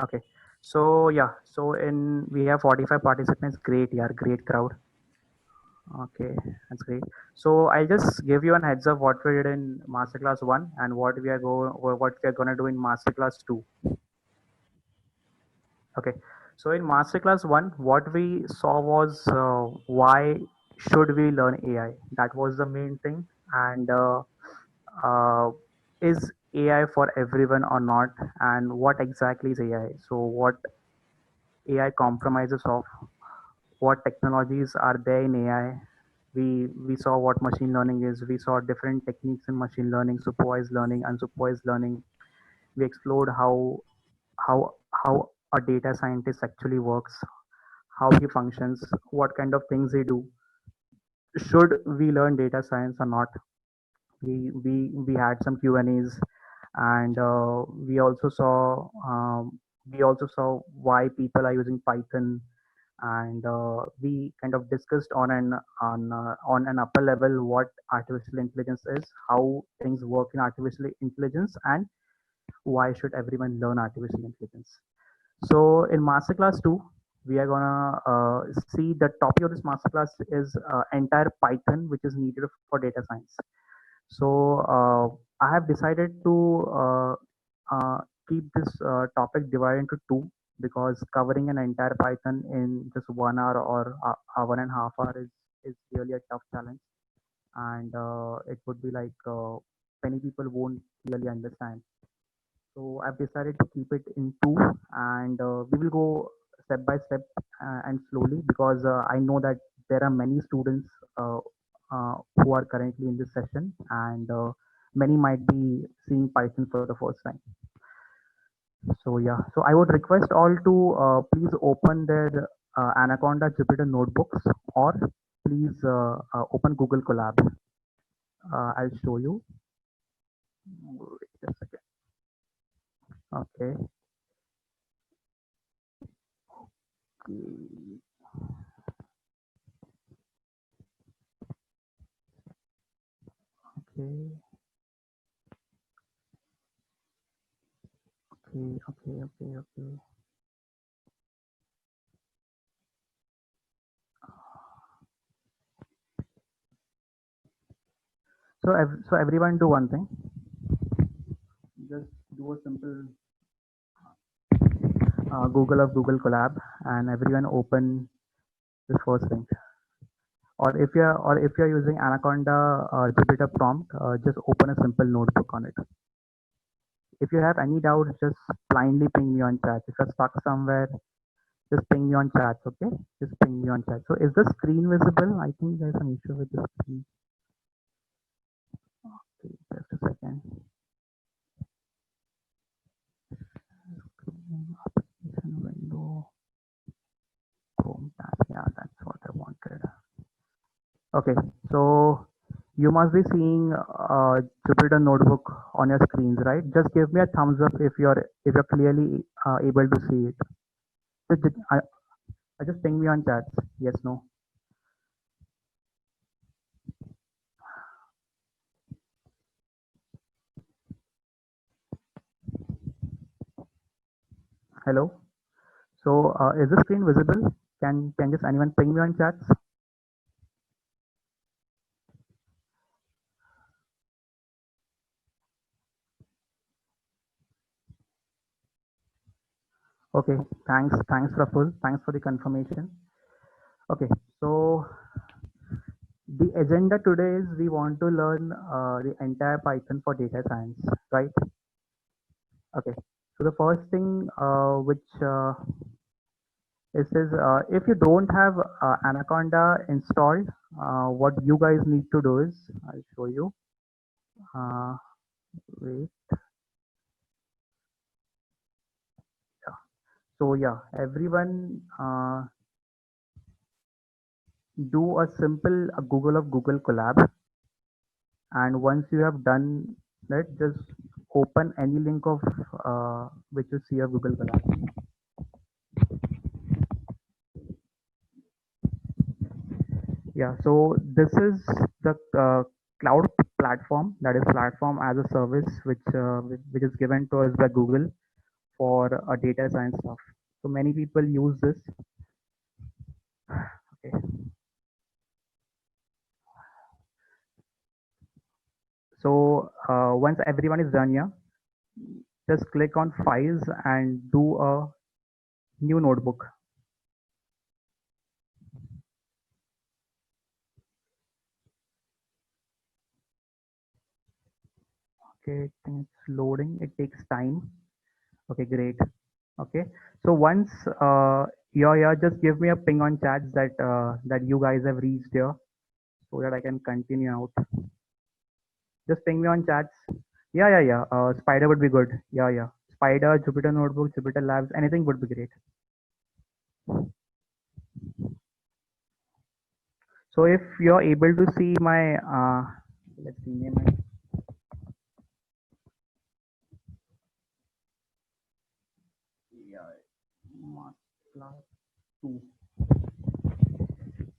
Okay. So yeah, so in we have 45 participants. Great, yeah, great crowd. Okay, that's great. So I'll just give you an heads up what we did in masterclass 1 and what we are going to do in masterclass 2. Okay. So in masterclass 1, what we saw was why should we learn AI? That was the main thing. And uh, is AI for everyone or not? And what exactly is AI? So what AI compromises of, what technologies are there in AI. We saw what machine learning is. We saw different techniques in machine learning, supervised learning, unsupervised learning. We explored how a data scientist actually works, how he functions, what kind of things he do. Should we learn data science or not? We had some Q and A's, and we also saw why people are using Python, and we kind of discussed on an upper level what artificial intelligence is, how things work in artificial intelligence, and why should everyone learn artificial intelligence. So in masterclass 2, we are gonna see the topic of this masterclass is entire Python which is needed for data science. So I have decided to uh, keep this topic divided into two, because covering an entire Python in just 1 hour or 1.5 hour is really a tough challenge, and it would be like many people won't really understand. So I've decided to keep it in two, and we will go step by step and slowly, because I know that there are many students who are currently in this session, and many might be seeing Python for the first time. So yeah, so I would request all to please open their Anaconda Jupyter notebooks, or please open Google Colab. I'll show you. Wait a second. Okay. Okay. Okay. Okay. Okay. Okay. So, so everyone do one thing. Just do a simple Google of Google Colab, and everyone open this first link. Or if you're using Anaconda Jupyter prompt, just open a simple notebook on it. If you have any doubts, just blindly ping me on chat. If you're stuck somewhere, just ping me on chat. Okay, just ping me on chat. So, is the screen visible? I think there's an issue with the screen. Okay, just a second. Application window. Chrome tab. Yeah, that's what I wanted. Okay, so you must be seeing Jupyter Notebook on your screens, right? Just give me a thumbs up if you're clearly able to see it. I just ping me on chat. Yes, no. Hello. So is the screen visible? Can just anyone ping me on chats? Okay. Thanks, Raful. Thanks for the confirmation. Okay. So the agenda today is we want to learn the entire Python for data science, right? Okay. So the first thing which it says, if you don't have Anaconda installed, what you guys need to do is, I'll show you. Uh, wait. Yeah. So yeah, everyone do a simple Google of Google Colab, and once you have done that, just open any link of which you see of Google Colab. Yeah, so this is the cloud platform, that is platform as a service which is given to us by Google for data science stuff. So many people use this. Okay. So once everyone is done here, just click on files and do a new notebook. Okay, it's loading. It takes time. Okay, great. Okay, so once you're here, just give me a ping on chats that that you guys have reached here, so that I can continue out. Just ping me on chats. Yeah, yeah, yeah. Spider would be good. Yeah, yeah. Spider, Jupyter Notebook, Jupyter Labs, anything would be great. So if you're able to see my, let's see, name it. Yeah, class 2.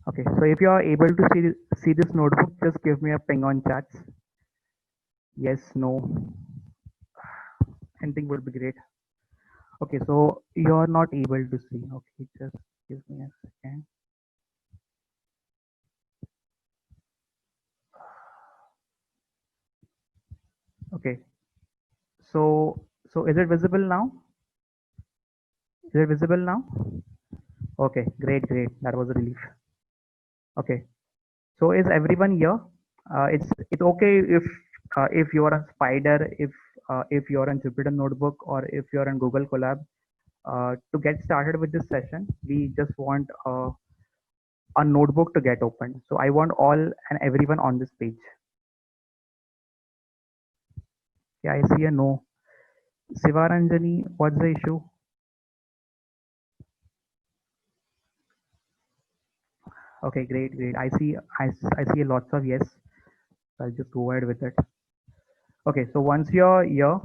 Okay, so if you are able to see this notebook, just give me a ping on chats. Yes, no, anything would be great. Okay, so you're not able to see. Okay, just give me a second. Okay, so is it visible now? Is it visible now? Okay, great, great. That was a relief. Okay, so is everyone here? It's okay if you are on Spider, if you are on Jupyter Notebook, or if you are on Google Colab. To get started with this session, we just want a notebook to get opened. So I want all and everyone on this page. Yeah, I see a no. Sivaranjani, what's the issue? Okay, great, great. I see lots of yes. I'll just go ahead with it. Okay, so once you're here,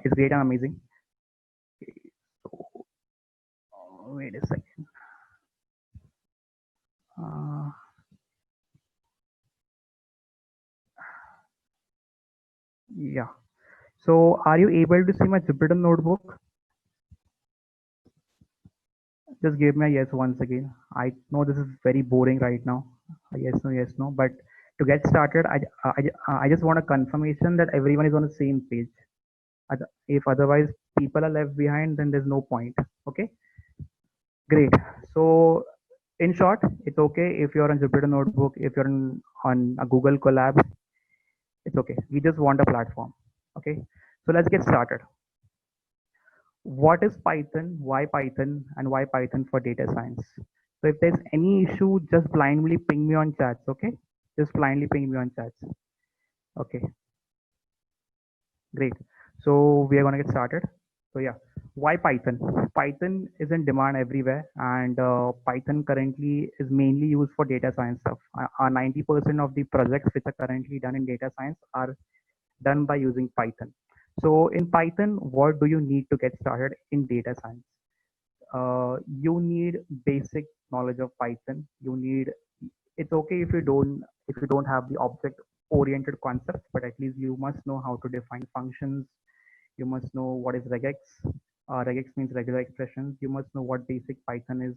it's great and amazing. So, wait a second. Uh, yeah. So are you able to see my Jupyter notebook? Just give me a yes once again. I know this is very boring right now. Yes, no. But to get started, I just want a confirmation that everyone is on the same page. If otherwise people are left behind, then there's no point. Okay, great. So in short, it's okay if you're on Jupyter Notebook, if you're on a Google Colab, it's okay. We just want a platform. Okay, so let's get started. What is Python, and why Python for data science? So if there's any issue, just blindly ping me on chats, okay? Just blindly ping me on chats. Okay, great. So we are gonna get started. So yeah, why Python? Python is in demand everywhere, and Python currently is mainly used for data science stuff. 90% of the projects which are currently done in data science are done by using Python. So in Python, what do you need to get started in data science? You need basic knowledge of Python. You need, it's okay if you don't have the object oriented concept, but at least you must know how to define functions. You must know what is regex. Regex means regular expressions. You must know what basic Python is.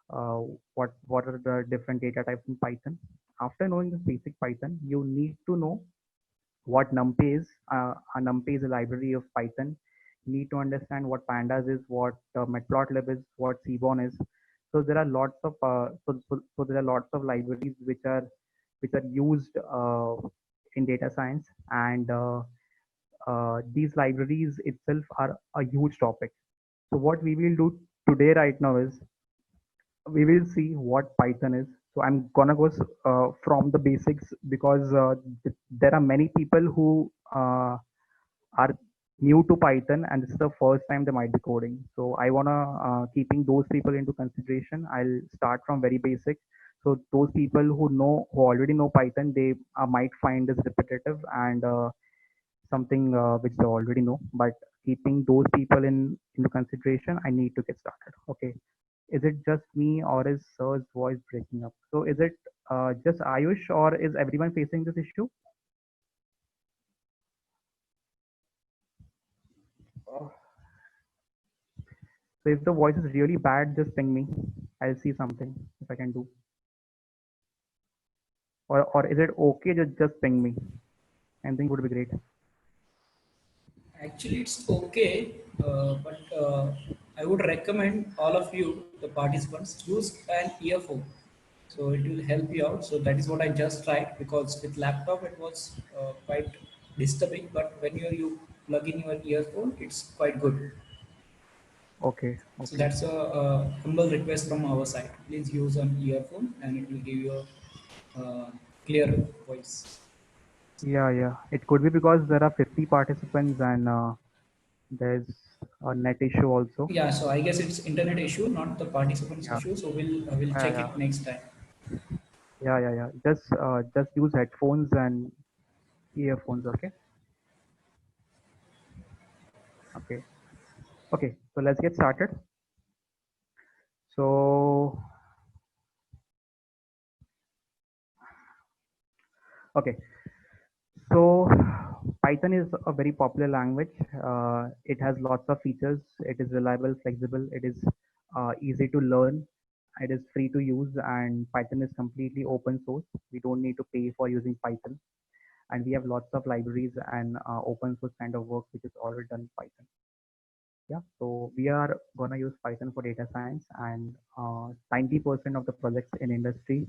Uh, what are the different data types in Python? After knowing this basic Python, you need to know what NumPy is. A NumPy is a library of Python. You need to understand what pandas is, what matplotlib is, what seaborn is. So there are lots of so there are lots of libraries which are used in data science, and these libraries itself are a huge topic. So what we will do today right now is we will see what Python is. So I'm gonna go from the basics, because there are many people who are new to Python and this is the first time they might be coding. So I wanna keeping those people into consideration. I'll start from very basic. So those people who already know Python, they might find this repetitive and something which they already know. But keeping those people into consideration, I need to get started. Okay. Is it just me, or is Sir's voice breaking up? So is it just Ayush, or is everyone facing this issue? So if the voice is really bad, just ping me. I'll see something if I can do. Or is it okay? Just ping me. Anything would be great. Actually, it's okay, but I would recommend all of you, the participants, use an earphone. So it will help you out. So that is what I just tried because with laptop it was quite disturbing. But when you plug in your earphone, it's quite good. Okay, So okay. that's a humble request from our side. Please use an earphone, and it will give you a clear voice. Yeah, yeah. It could be because there are 50 participants and there's a net issue also. Yeah, so I guess it's internet issue, not the participants Yeah, issue. So we'll yeah, check yeah, it next time. yeah. Just use headphones and earphones. Okay, okay, okay. So let's get started. So okay, so Python is a very popular language. It has lots of features. It is reliable, flexible. It is easy to learn. It is free to use, and Python is completely open source. We don't need to pay for using Python, and we have lots of libraries and open source kind of work which is already done in Python. Yeah, so we are gonna use Python for data science, and 90% of the projects in industry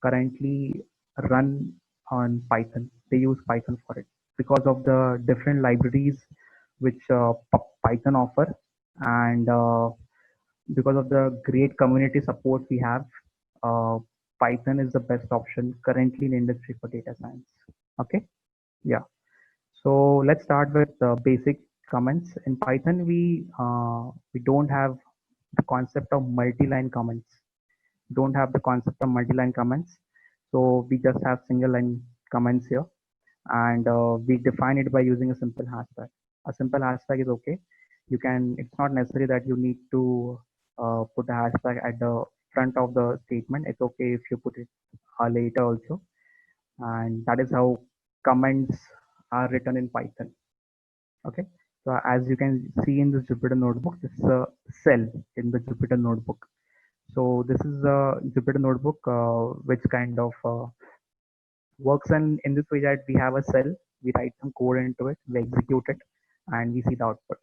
currently run on Python. They use Python for it because of the different libraries which Python offer, and because of the great community support we have. Uh, Python is the best option currently in industry for data science. Okay, yeah. So let's start with basic comments. In Python, we don't have the concept of multi-line comments. Don't have the concept of multi-line comments. So we just have single line comments here, and we define it by using a simple hashtag. A simple hashtag is okay. You can. It's not necessary that you need to put the hashtag at the front of the statement. It's okay if you put it later also, and that is how comments are written in Python. Okay, so as you can see in the Jupyter notebook, this is a cell in the Jupyter notebook. So this is a Jupyter notebook which kind of works in this way that we have a cell, we write some code into it, we execute it, and we see the output.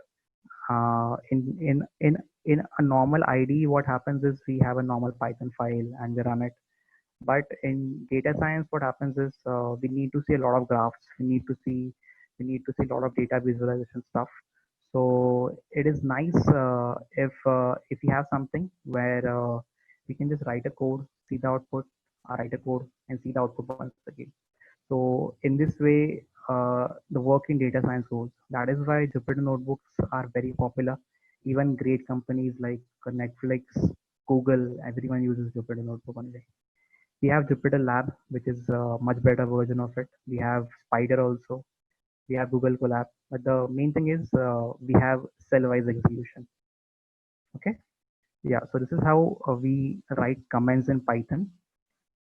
In a normal IDE, what happens is we have a normal Python file and we run it. But in data science, what happens is we need to see a lot of graphs. We need to see a lot of data visualization stuff. So it is nice if you have something where we can just write a code, see the output, write a code, and see the output once again. So in this way, the work in data science goes. That is why Jupyter notebooks are very popular. Even great companies like Netflix, Google, everyone uses Jupyter notebook only. We have Jupyter Lab, which is a much better version of it. We have Spider also. We have Google Colab. But the main thing is we have cell-wise execution. Okay. Yeah. So this is how we write comments in Python.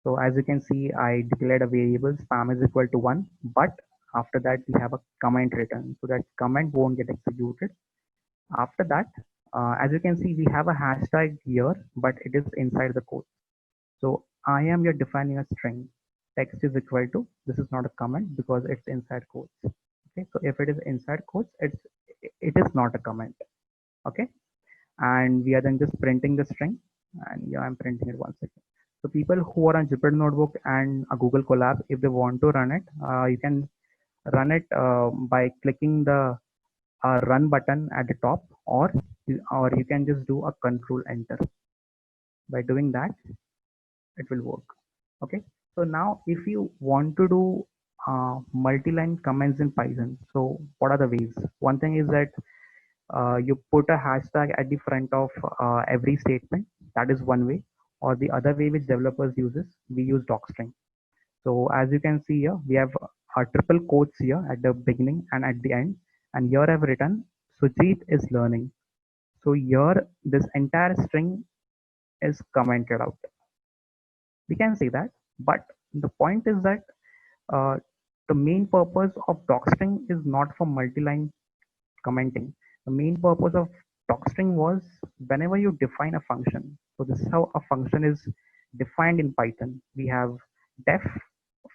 So as you can see, I declared a variable spam is equal to 1, but after that we have a comment return. So that comment won't get executed. After that, as you can see, we have a hashtag here, but it is inside the code. So I am here defining a string. Text is equal to, this is not a comment because it's inside quotes. Okay, so if it is inside quotes, it is not a comment. Okay, and we are then just printing the string, and yeah, I'm printing it once again. So people who are on Jupyter Notebook and a Google Colab, if they want to run it, you can run it by clicking the run button at the top, or you can just do a control enter. By doing that, it will work. Okay. So now if you want to do multi-line comments in Python, so what are the ways? One thing is that you put a hashtag at the front of every statement. That is one way. Or the other way which developers uses, we use docstring. So as you can see here, we have triple quotes here at the beginning and at the end. And here I've written Sujit is learning. So here this entire string is commented out. We can say that, but the point is that uh, the main purpose of docstring is not for multi-line commenting. The main purpose of docstring was whenever you define a function. So this is how a function is defined in Python. We have def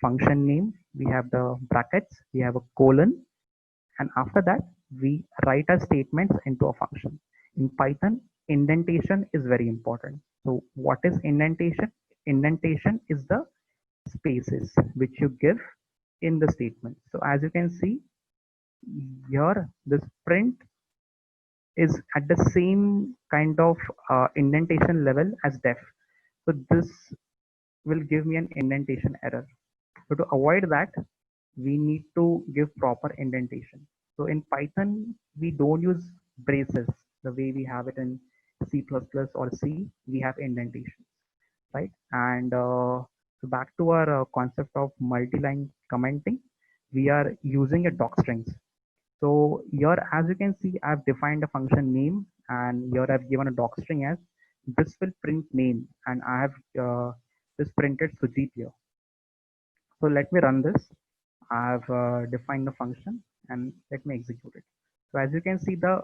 function name, we have the brackets, we have a colon, and after that we write our statements into a function. In Python, indentation is very important. So what is indentation? Indentation is the spaces which you give in the statement. So as you can see here, this print is at the same kind of indentation level as def. So this will give me an indentation error. So to avoid that, we need to give proper indentation. So in Python, we don't use braces the way we have it in C++ or C. We have indentation, right? And so back to our concept of multi-line commenting, we are using a docstrings. So here, as you can see, I've defined a function name, and here I've given a docstring as this will print name, and I have just printed Sujit here. So let me run this. I've defined the function and let me execute it. So as you can see, the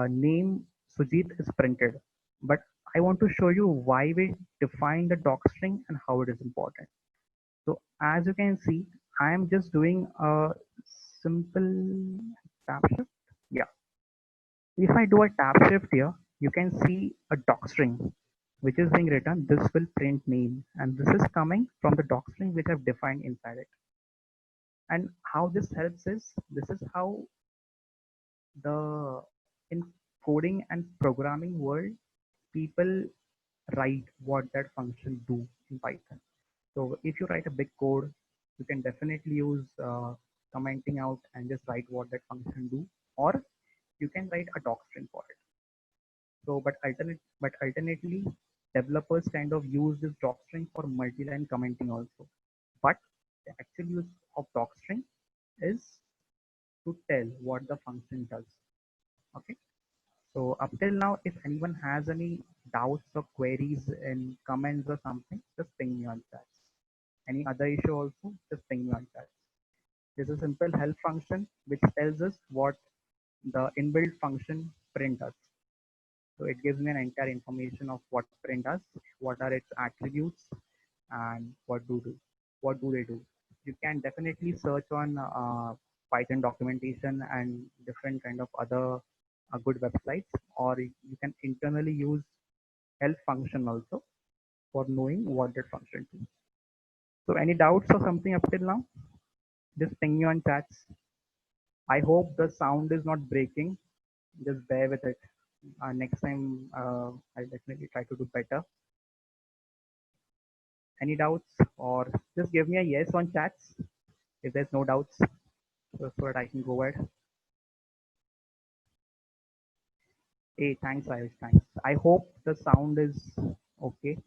name Sujit is printed, but I want to show you why we define the docstring and how it is important. So as you can see, I am just doing a simple tab shift. Yeah. If I do a tab shift here, you can see a docstring which is being written. This will print name, and this is coming from the docstring which I've defined inside it. And how this helps is this is how the in coding and programming world people write what that function do in Python. So if you write a big code, you can definitely use commenting out and just write what that function do, or you can write a docstring for it. So, but alternately, developers kind of use this docstring for multi-line commenting also. But the actual use of docstring is to tell what the function does. Okay. So up till now, if anyone has any doubts or queries in comments or something, just ping me on chat. Any other issue also, just ping me on chat. This is a simple help function which tells us what the inbuilt function print does. So it gives me an entire information of what print does, what are its attributes, and what do they do. You can definitely search on Python documentation and different kind of other good websites, or you can internally use help function also for knowing what that function do. So any doubts or something up till now? Just ping me on chats. I hope the sound is not breaking. Just bear with it. Next time, I'll definitely try to do better. Any doubts, or just give me a yes on chats if there's no doubts, so that I can go ahead. Hey, thanks, Ayush. Thanks. I hope the sound is okay.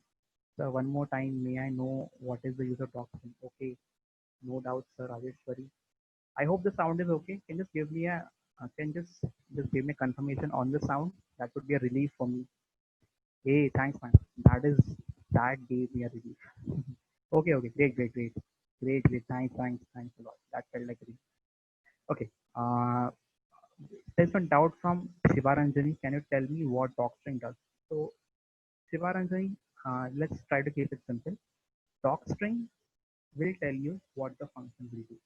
So one more time, may I know what is the user document? Okay, no doubts, sir. Rajeshwari. I hope the sound is okay. Can just give me a can just give me a confirmation on the sound. That would be a relief for me. Hey, thanks, man. That gave me a relief. Okay, okay, great. Thanks a lot. That felt like a relief. Okay. There's one doubt from Shivaranjani. Can you tell me what docstring does? So, Shivaranjani, let's try to keep it simple. Docstring will tell you what the function will do.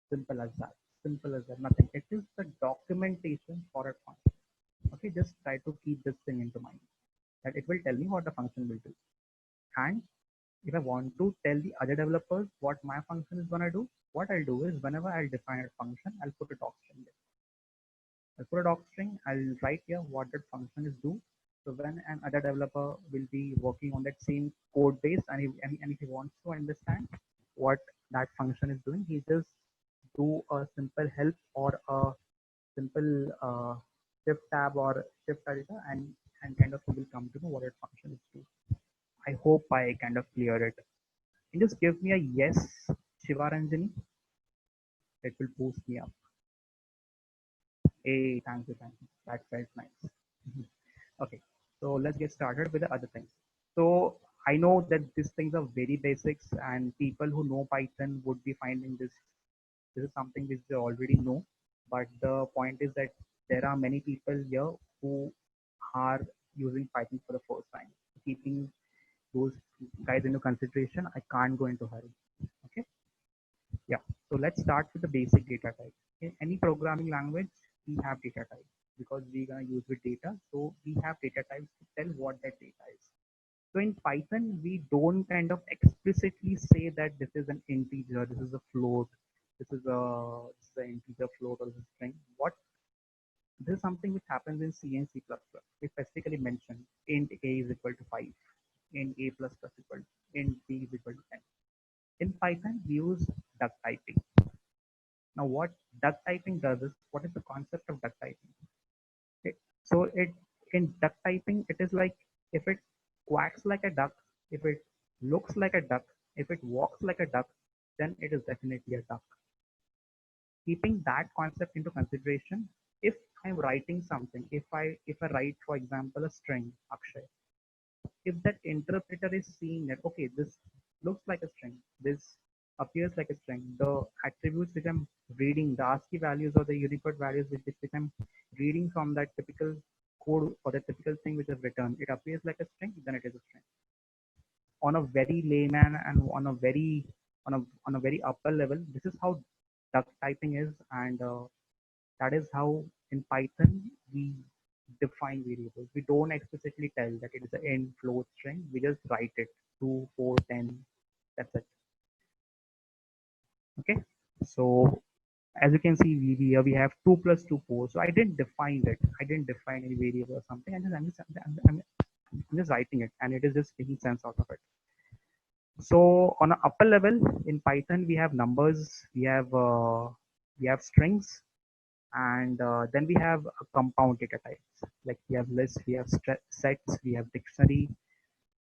Simple as that. Simple as that. Nothing. It is the documentation for a function. Okay, just try to keep this thing into mind. That it will tell me what the function will do. And if I want to tell the other developers what my function is gonna do, what I'll do is whenever I'll define a function, I'll put a docstring there. I'll put a docstring, I'll write here what that function is do. So when an other developer will be working on that same code base, and if he wants to understand what that function is doing, he just do a simple help or a simple shift tab or shift editor, and kind of he will come to know what that function is do. I hope I kind of cleared it. Can you just give me a yes, Shivaranjani? It will boost me up. Hey, thank you, thank you. That felt nice. Okay, so let's get started with the other things. So I know that these things are very basics, and people who know Python would be finding this is something which they already know. But the point is that there are many people here who are using Python for the first time. Keeping those guys into consideration, I can't go into hurry. Okay, yeah. So let's start with the basic data type. In any programming language, we have data types because we're gonna use with data. So we have data types to tell what that data is. So in Python, we don't kind of explicitly say that this is an integer, this is a float, this is an integer float or this is string. What This is something which happens in C and C++. We specifically mention int a is equal to 5, int a plus plus equal to, int b is equal to 10. In Python, we use duck typing. Now, what duck typing does is, what is the concept of duck typing? Okay. So in duck typing, it is like if it quacks like a duck, if it looks like a duck, if it walks like a duck, then it is definitely a duck. Keeping that concept into consideration, if I'm writing something, if I write, for example, a string, Akshay, if that interpreter is seeing that, okay, this looks like a string, this appears like a string, the attributes which I'm reading, the ASCII values or the Unicode values which I'm reading from that typical code or the typical thing which is returned, it appears like a string, then it is a string. On a very layman and on a very upper level, this is how duck typing is, and that is how in Python we define variables. We don't explicitly tell that it is an end float string. We just write it 2, 4, 10. That's it. Okay. So as you can see, we have 2 plus 2, 4. So I didn't define it. I didn't define any variable or something. I'm just writing it, and it is just making sense out of it. So on an upper level in Python, we have numbers, we have strings, and then we have compound data types. Like we have lists, we have sets, we have dictionary,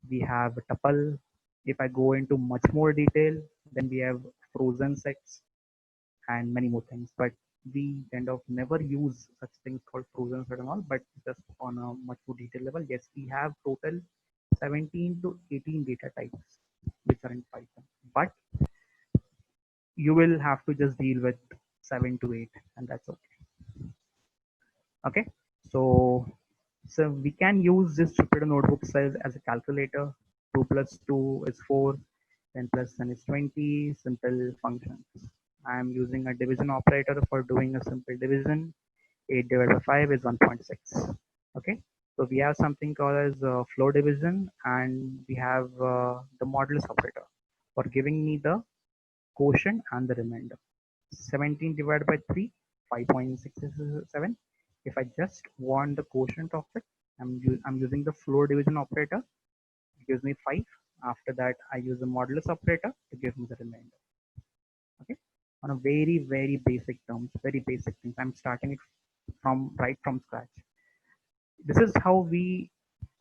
we have tuple. If I go into much more detail, then we have frozen sets and many more things. But we kind of never use such things called frozen set and all. But just on a much more detailed level, yes, we have total 17 to 18 data types which are in Python. But you will have to just deal with 7 to 8, and that's okay. Okay, so we can use this Jupyter notebook size as a calculator. 2 plus 2 is 4, 10 plus 10 is 20, simple functions. I am using a division operator for doing a simple division. 8 divided by 5 is 1.6. Okay, so we have something called as floor division, and we have the modulus operator for giving me the quotient and the remainder. 17 divided by 3, 5.667. If I just want the quotient of it, I'm using the floor division operator. It gives me 5. After that, I use the modulus operator to give me the remainder. Okay, on a very, very basic terms, very basic things. I'm starting it right from scratch. This is how we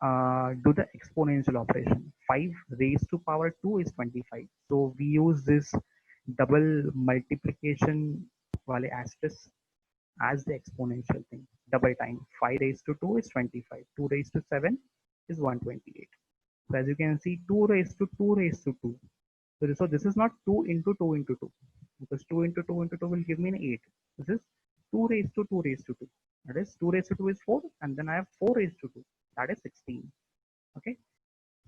do the exponential operation. 5 raised to power 2 is 25. So we use this double multiplication wale asterisk as the exponential thing. Double time. 5 raised to 2 is 25. 2 raised to 7 is 128. So as you can see, 2 raised to 2 raised to 2. So this is not 2 into 2 into 2, because 2 into 2 into 2 will give me an 8. This is 2 raised to 2 raised to 2. That is 2 raised to 2 is 4, and then I have 4 raised to 2. That is 16. Okay.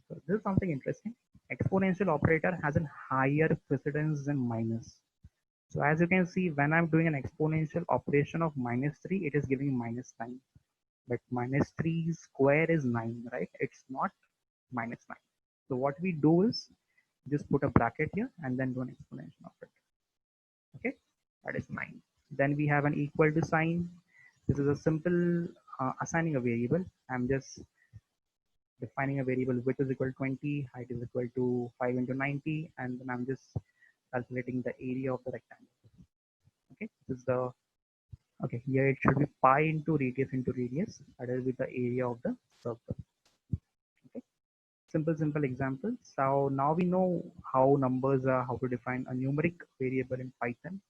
So this is something interesting. Exponential operator has a higher precedence than minus. So as you can see, when I'm doing an exponential operation of minus 3, it is giving minus 9. But minus 3 square is 9, right? It's not minus 9. So what we do is just put a bracket here and then do an exponential operator. Okay, that is 9. Then we have an equal to sign. This is a simple assigning a variable. I'm just defining a variable width is equal to 20, height is equal to 5 into 90, and then I'm just calculating the area of the rectangle. Okay, this is the okay, here it should be pi into radius. That will be the area of the circle. Okay, simple examples. So now we know how numbers are, how to define a numeric variable in Python.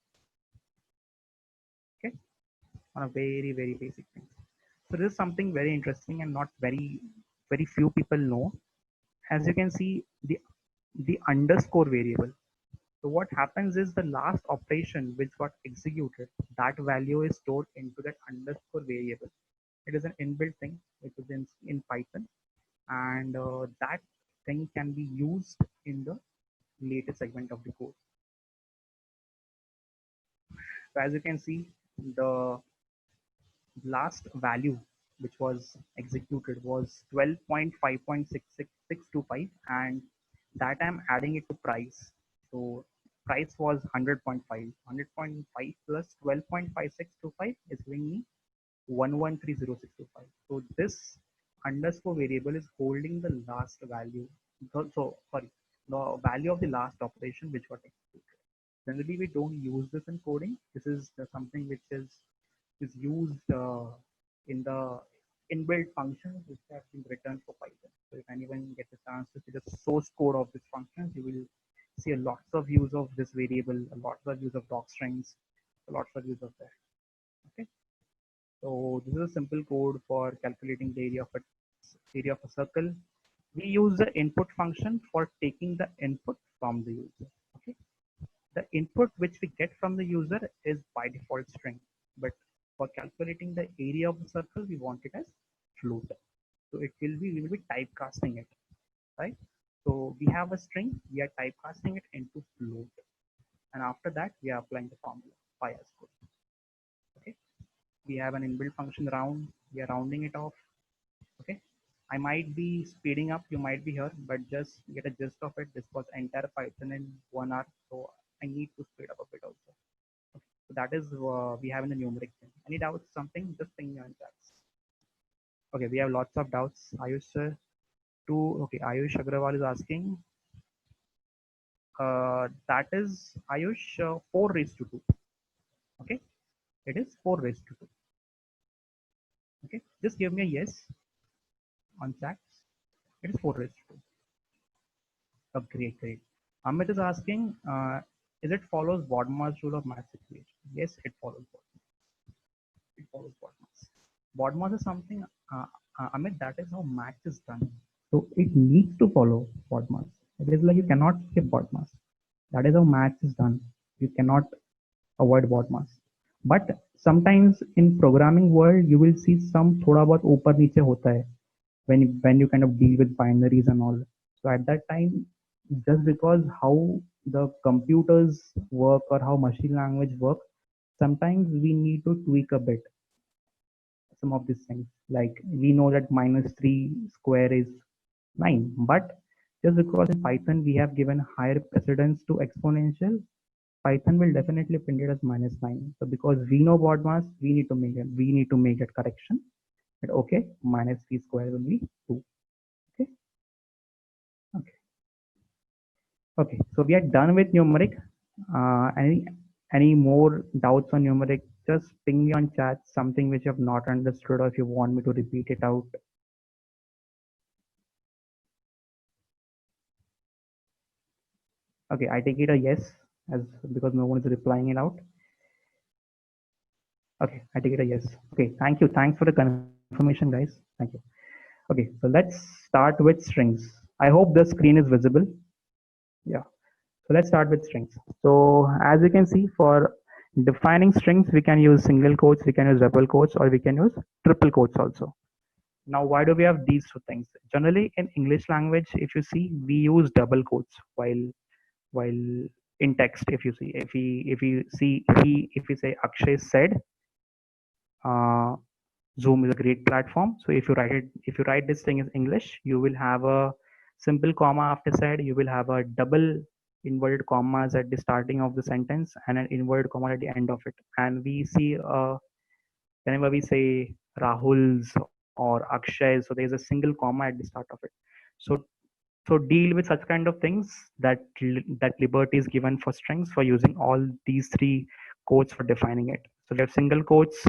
Okay, on a very, very basic thing. So this is something very interesting and not very few people know. As you can see, the underscore variable. So what happens is the last operation which got executed, that value is stored into that underscore variable. It is an inbuilt thing which is in Python, and that thing can be used in the later segment of the code. So as you can see, the last value which was executed was 12.5.66625, and that I'm adding it to price. So price was 100.5. 100.5 plus 12.5625 is giving me 1130,625. So this underscore variable is holding the last value. So sorry, the value of the last operation which got executed. Generally, we don't use this in coding. This is something which is used in the inbuilt functions which have been written for Python. So if anyone gets a chance to see the source code of these functions, you will see a lots of use of this variable, a lots of use of docstrings, a lots of use of that. Okay. So this is a simple code for calculating the area of a circle. We use the input function for taking the input from the user. Okay. The input which we get from the user is by default string, but for calculating the area of the circle, we want it as float. So we will be typecasting it, right? So we have a string, we are typecasting it into float, and after that we are applying the formula pi as code. Okay, we have an inbuilt function round, we are rounding it off. Okay, I might be speeding up, you might be here, but just get a gist of it. This was entire Python in 1 hour, so I need to speed up a bit also. So that is we have in the numeric thing. Any doubts? Something? Just ping me on chats. Okay, we have lots of doubts. Ayush sir, okay, Ayush Agrawal is asking. That is Ayush 4 raised to 2. Okay, it is 4 raised to 2. Okay, just give me a yes on chat. It is 4 raised to 2. Oh, great, great. Amit is asking, is it follows BODMAS rule of math equation? Yes, it follows BODMAS. It follows BODMAS. BODMAS is something, Amit, that is how math is done. So it needs to follow BODMAS. It is like you cannot skip BODMAS. That is how math is done. You cannot avoid BODMAS. But sometimes in programming world, you will see some thoda bahut upar niche hota hai when you kind of deal with binaries and all. So at that time, just because how the computers work or how machine language work, sometimes we need to tweak a bit some of these things. Like we know that -3 square is 9, but just because in Python we have given higher precedence to exponential, Python will definitely print it as -9. So because we know BODMAS, we need to make that correction. But okay, -3 square will be 2. Okay. Okay. Okay. So we are done with numeric. Any more doubts on numeric? Just ping me on chat something which you have not understood, or if you want me to repeat it out. Okay, I take it a yes, as because no one is replying it out. Okay, I take it a yes. Okay, thank you. Thanks for the confirmation, guys. Thank you. Okay, so let's start with strings. I hope the screen is visible. Yeah. So let's start with strings. So as you can see, for defining strings, we can use single quotes, we can use double quotes, or we can use triple quotes also. Now, why do we have these two things? Generally, in English language, if you see, we use double quotes while in text. If you see, if we say Akshay said, Zoom is a great platform. So if you write this thing in English, you will have a simple comma after said, you will have a double inverted commas at the starting of the sentence and an inverted comma at the end of it. And we see whenever we say Rahul's or Akshay, so there's a single comma at the start of it. So deal with such kind of things, that liberty is given for strings for using all these three quotes for defining it. So we have single quotes.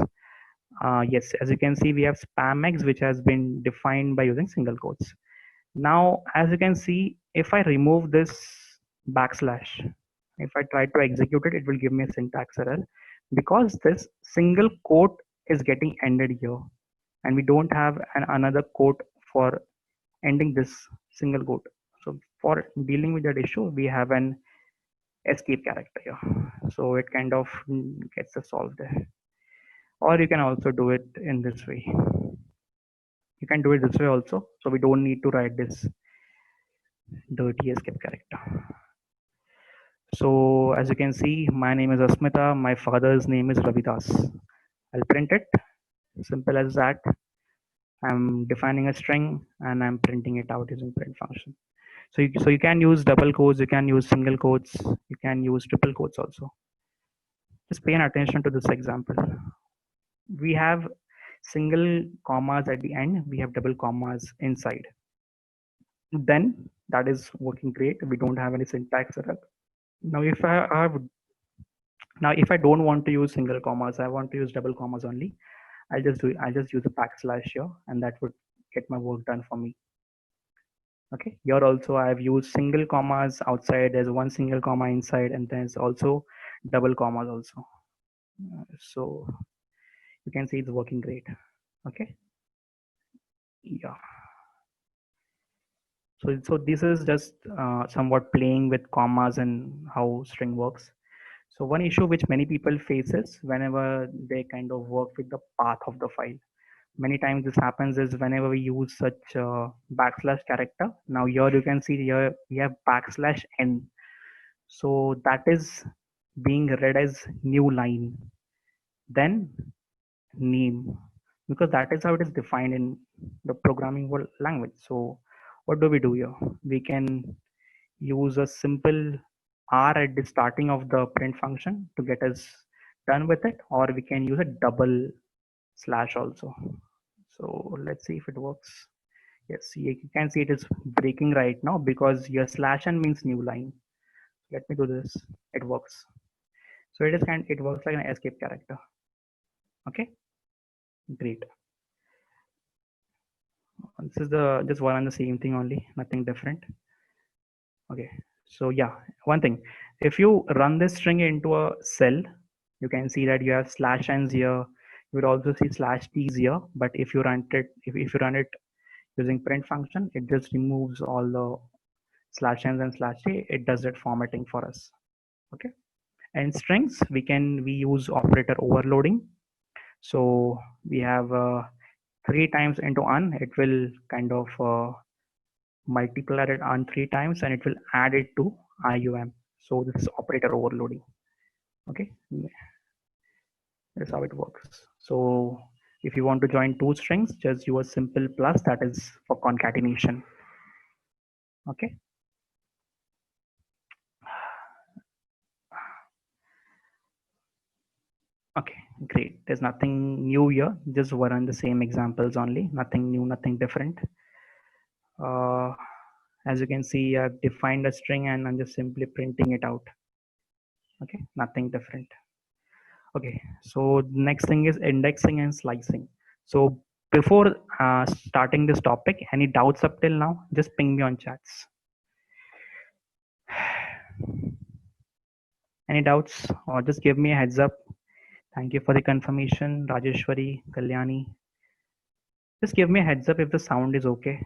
Yes, as you can see, we have SpamX, which has been defined by using single quotes. Now, as you can see, if I remove this backslash, if I try to execute it, it will give me a syntax error because this single quote is getting ended here, and we don't have another quote for ending this single quote. So for dealing with that issue, we have an escape character here. So it kind of gets us solved there. Or you can also do it in this way. You can do it this way also. So we don't need to write this dirty escape character. So as you can see, my name is Asmita. My father's name is Ravidas. I'll print it. Simple as that. I'm defining a string and I'm printing it out using print function. So you can use double quotes, you can use single quotes, you can use triple quotes also. Just pay attention to this example. We have single commas at the end, we have double commas inside. Then that is working great. We don't have any syntax error. Now if I don't want to use single commas, I want to use double commas only. I'll just use a backslash here, and that would get my work done for me. Okay, here also I've used single commas outside, there's one single comma inside, and there's also double commas also. So you can see it's working great. Okay, yeah. So this is just somewhat playing with commas and how string works. So one issue which many people faces whenever they kind of work with the path of the file. Many times this happens is whenever we use such backslash character. Now here you can see here we have backslash n. So that is being read as new line, then name, because that is how it is defined in the programming world language. So what do we do here? We can use a simple R at the starting of the print function to get us done with it, or we can use a double slash also. So let's see if it works. Yes, you can see it is breaking right now because your slash n means new line. Let me do this. It works. So it works like an escape character. Okay, great. This is the just one and the same thing only, nothing different. Okay, so yeah, one thing, if you run this string into a cell, you can see that you have slash n's here. You will also see slash t's here. But if you run it, if you run it using print function, it just removes all the slash n's and slash t. It does that formatting for us. Okay, and strings we use operator overloading. So we have 3 times into un, it will kind of multiply it on 3 times and it will add it to IUM. So this is operator overloading. Okay, that's how it works. So if you want to join two strings, just use a simple plus, that is for concatenation. Okay. Okay, great. There's nothing new here. Just run the same examples only. Nothing new, nothing different. As you can see, I've defined a string and I'm just simply printing it out. Okay, nothing different. Okay, so next thing is indexing and slicing. So before starting this topic, any doubts up till now? Just ping me on chats. Any doubts, or just give me a heads up. Thank you for the confirmation, Rajeshwari, Kalyani. Just give me a heads up if the sound is okay.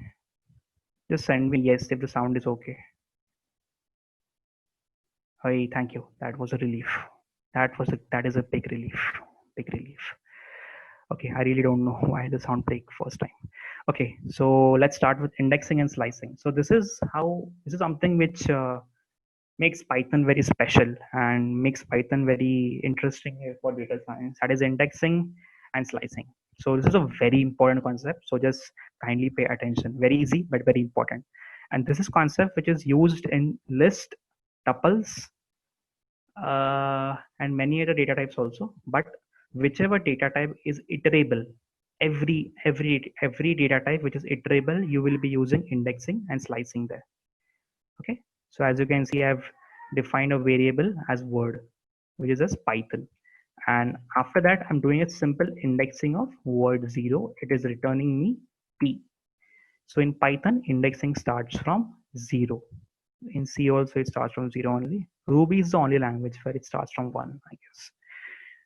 Just send me yes if the sound is okay. Hey, thank you. That was a relief. That is a big relief. Big relief. Okay, I really don't know why the sound break first time. Okay, so let's start with indexing and slicing. So this is something which makes Python very special and makes Python very interesting for data science. That is indexing and slicing. So this is a very important concept. So just kindly pay attention. Very easy, but very important. And this is concept which is used in list, tuples, and many other data types also. But whichever data type is iterable, every data type which is iterable, you will be using indexing and slicing there. Okay, so as you can see, I've defined a variable as word, which is as Python, and after that I'm doing a simple indexing of word 0. It is returning me p. So in Python, indexing starts from 0. In C also it starts from 0 only. Ruby is the only language where it starts from 1, I guess.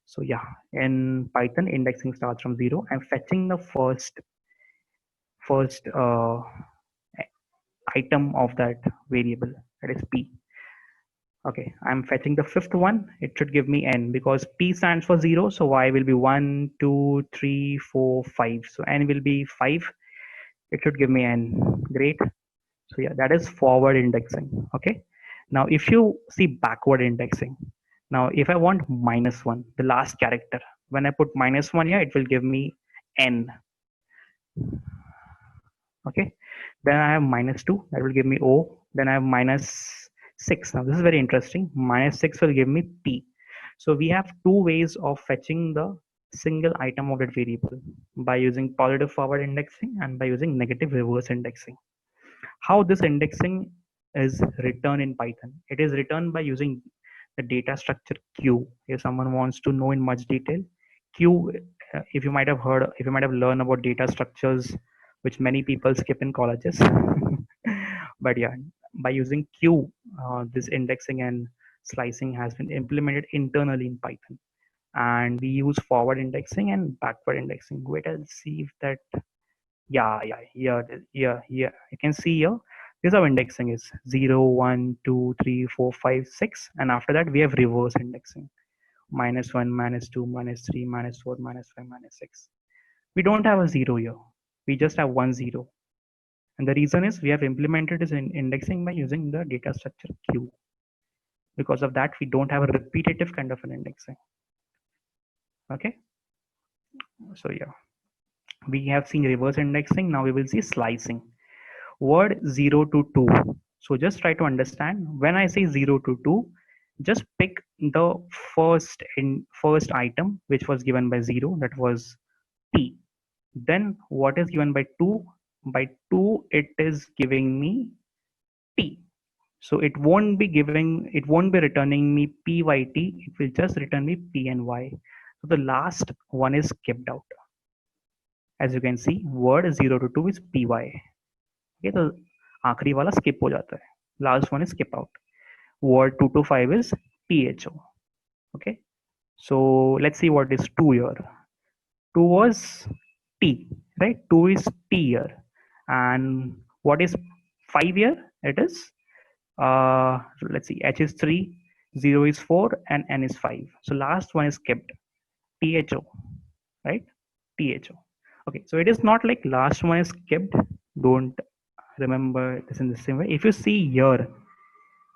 So yeah, in Python, indexing starts from 0. I'm fetching the first item of that variable, that is p. Okay, I'm fetching the fifth one. It should give me n because p stands for 0. So y will be 1, 2, 3, 4, 5. So n will be 5. It should give me n. Great. So yeah, that is forward indexing. Okay. Now if you see backward indexing, now if I want -1, the last character, when I put -1 here, it will give me n. Okay. Then I have -2, that will give me o. Then I have -6. Now this is very interesting. -6 will give me p. So we have two ways of fetching the single item of that variable, by using positive forward indexing and by using negative reverse indexing. How this indexing is written in Python? It is written by using the data structure Q. If someone wants to know in much detail, Q, if you might have heard, if you might have learned about data structures, which many people skip in colleges. But yeah, by using Q, this indexing and slicing has been implemented internally in Python. And we use forward indexing and backward indexing. Wait, I'll see if that, yeah. You can see here, this is how indexing is 0, 1, 2, 3, 4, 5, 6. And after that, we have reverse indexing -1, -2, -3, -4, -5, -6. We don't have a 0 here. We just have 1, 0. And the reason is we have implemented this indexing by using the data structure Q. Because of that, we don't have a repetitive kind of an indexing. Okay. So yeah, we have seen reverse indexing. Now we will see slicing. Word 0 to 2. So just try to understand, when I say 0 to 2, just pick the first item which was given by 0, that was t. Then what is given by 2? By 2 it is giving me t. So it won't be returning me pyt, it will just return me p and y. So the last one is kept out. As you can see, word 0 to 2 is py. Okay, तो आखिरी वाला skip हो जाता है. Last one is skip out. Word 2 to 5 is tho. Okay, so let's see what is 2 here. 2 was t, right? 2 is t here. And what is 5 here? It is, let's see, h is 3, 0 is 4, and n is 5. So last one is kept, tho, right? Tho. Okay, so it is not like last one is kept. Don't remember this in the same way. If you see here,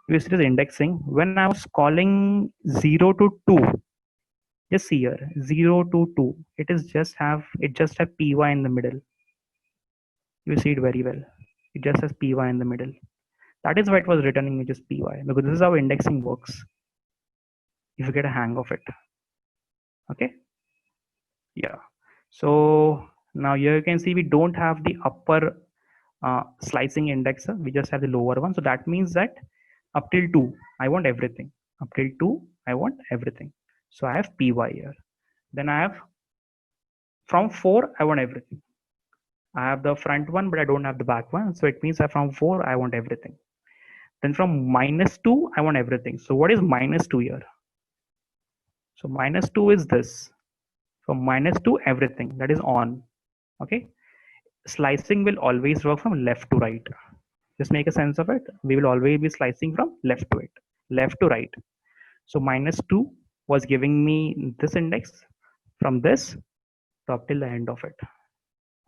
if you see this indexing, when I was calling 0 to 2, just see here, 0 to 2, it just have py in the middle. You see it very well. It just has py in the middle. That is why it was returning me just py, because this is how indexing works, if you get a hang of it. Okay. Yeah. So now here you can see we don't have the upper slicing indexer, we just have the lower one. So that means that up till 2 I want everything, up till 2 I want everything. So I have py here. Then I have from 4 I want everything. I have the front one but I don't have the back one, so it means that from 4 I want everything. Then from -2 I want everything. So what is -2 here? So -2 is this. From -2 everything, that is on. Okay, slicing will always work from left to right. Just make a sense of it. We will always be slicing from left to it, left to right. So -2 was giving me this index from this to up till the end of it.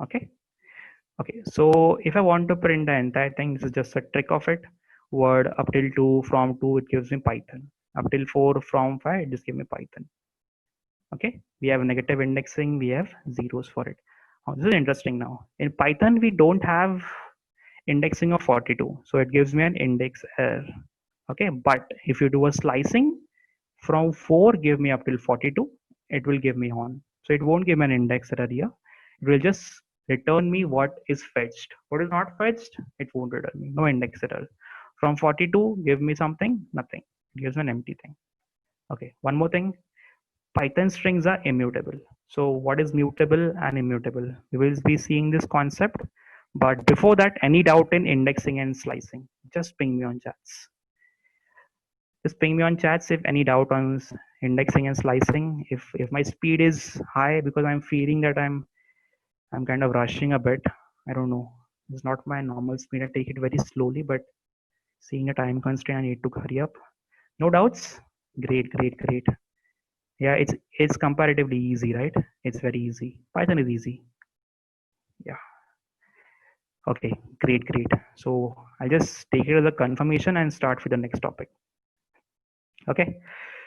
Okay. Okay. So if I want to print the entire thing, this is just a trick of it. Word up till 2, from 2, it gives me Python. Up till 4, from 5, it just gives me Python. Okay. We have negative indexing. We have zeros for it. Oh, this is interesting now. In Python, we don't have indexing of 42. So it gives me an index error. Okay. But if you do a slicing, from 4 give me up till 42, it will give me on. So it won't give me an index error here. It will just return me what is fetched. What is not fetched, it won't return me. No index error. From 42, give me something, nothing. It gives me an empty thing. Okay, one more thing. Python strings are immutable. So what is mutable and immutable? We will be seeing this concept. But before that, any doubt in indexing and slicing, just ping me on chats. Just ping me on chats if any doubt on indexing and slicing. If my speed is high, because I'm feeling that I'm kind of rushing a bit. I don't know. It's not my normal speed. I take it very slowly, but seeing a time constraint, I need to hurry up. No doubts? Great, great, great. Yeah, it's comparatively easy, right? It's very easy. Python is easy. Yeah. Okay, great, great. So I'll just take it as a confirmation and start with the next topic. Okay.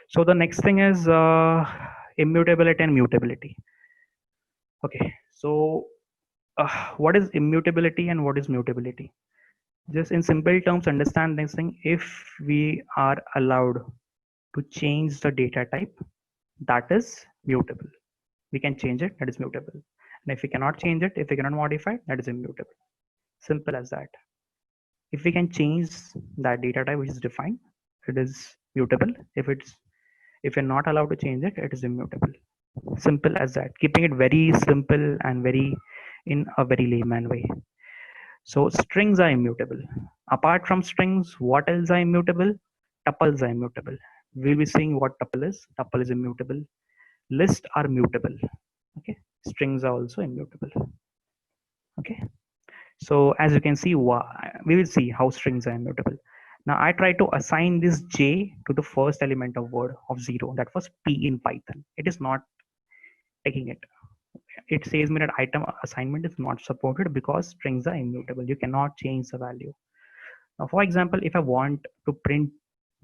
So the next thing is immutability and mutability. Okay. So what is immutability and what is mutability? Just in simple terms, understand this thing. If we are allowed to change the data type, that is mutable. We can change it, that is mutable. And if we cannot change it, if we cannot modify it, that is immutable. Simple as that. If we can change that data type which is defined, it is mutable. If we're not allowed to change it, it is immutable. Simple as that. Keeping it very simple and very in a very layman way. So strings are immutable. Apart from strings, what else are immutable? Tuples are immutable. We'll be seeing what tuple is. Tuple is immutable. Lists are mutable. Okay. Strings are also immutable. Okay. So as you can see, we will see how strings are immutable. Now I try to assign this j to the first element of word of 0. That was p in Python. It is not taking it. It says me that item assignment is not supported because strings are immutable. You cannot change the value. Now, for example, if I want to print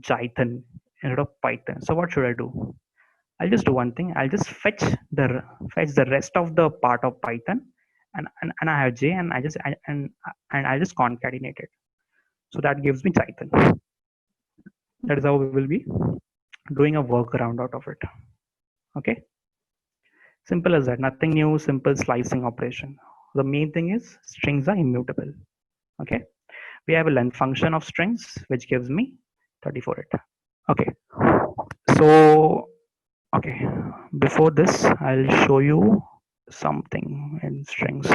Jython instead of Python, so what should I do? I'll just do one thing. I'll just fetch the rest of the part of Python, and I have J, and I just concatenate it. So that gives me Jython. That is how we will be doing a workaround out of it. Okay, simple as that. Nothing new. Simple slicing operation. The main thing is strings are immutable. Okay, we have a length function of strings which gives me 34 it. Okay, so okay, before this I'll show you something in strings.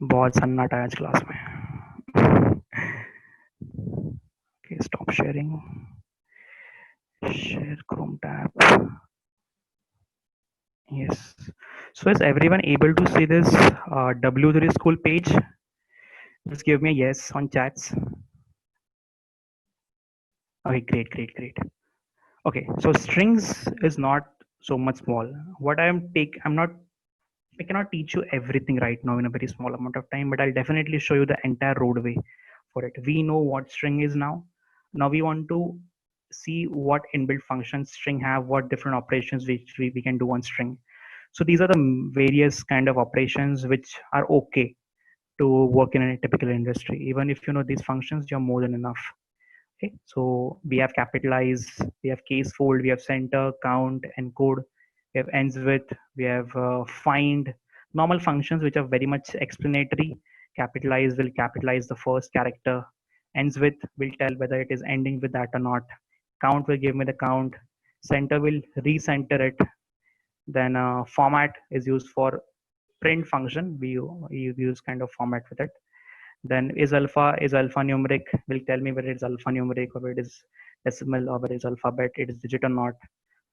बहुत सन्नाटा है आज class में. Okay, stop sharing. Share Chrome tab. Yes. So is everyone able to see this W3 school page? Just give me a yes on chats. Okay, great, great, great. Okay, so strings is not so much small. What I cannot teach you everything right now in a very small amount of time, but I'll definitely show you the entire roadway for it. We know what string is now. Now we want to see what inbuilt functions string have, what different operations which we can do on string. So these are the various kind of operations which are okay to work in a typical industry. Even if you know these functions, you're more than enough. Okay, so we have capitalize, we have case fold, we have center, count, encode, we have ends with, we have find, normal functions which are very much explanatory. Capitalize will capitalize the first character, ends with will tell whether it is ending with that or not. Count will give me the count, center will recenter it. Then format is used for print function. We use kind of format with it. Then is alphanumeric will tell me whether it's alphanumeric or whether it is decimal or whether it's alphabet, it is digit or not.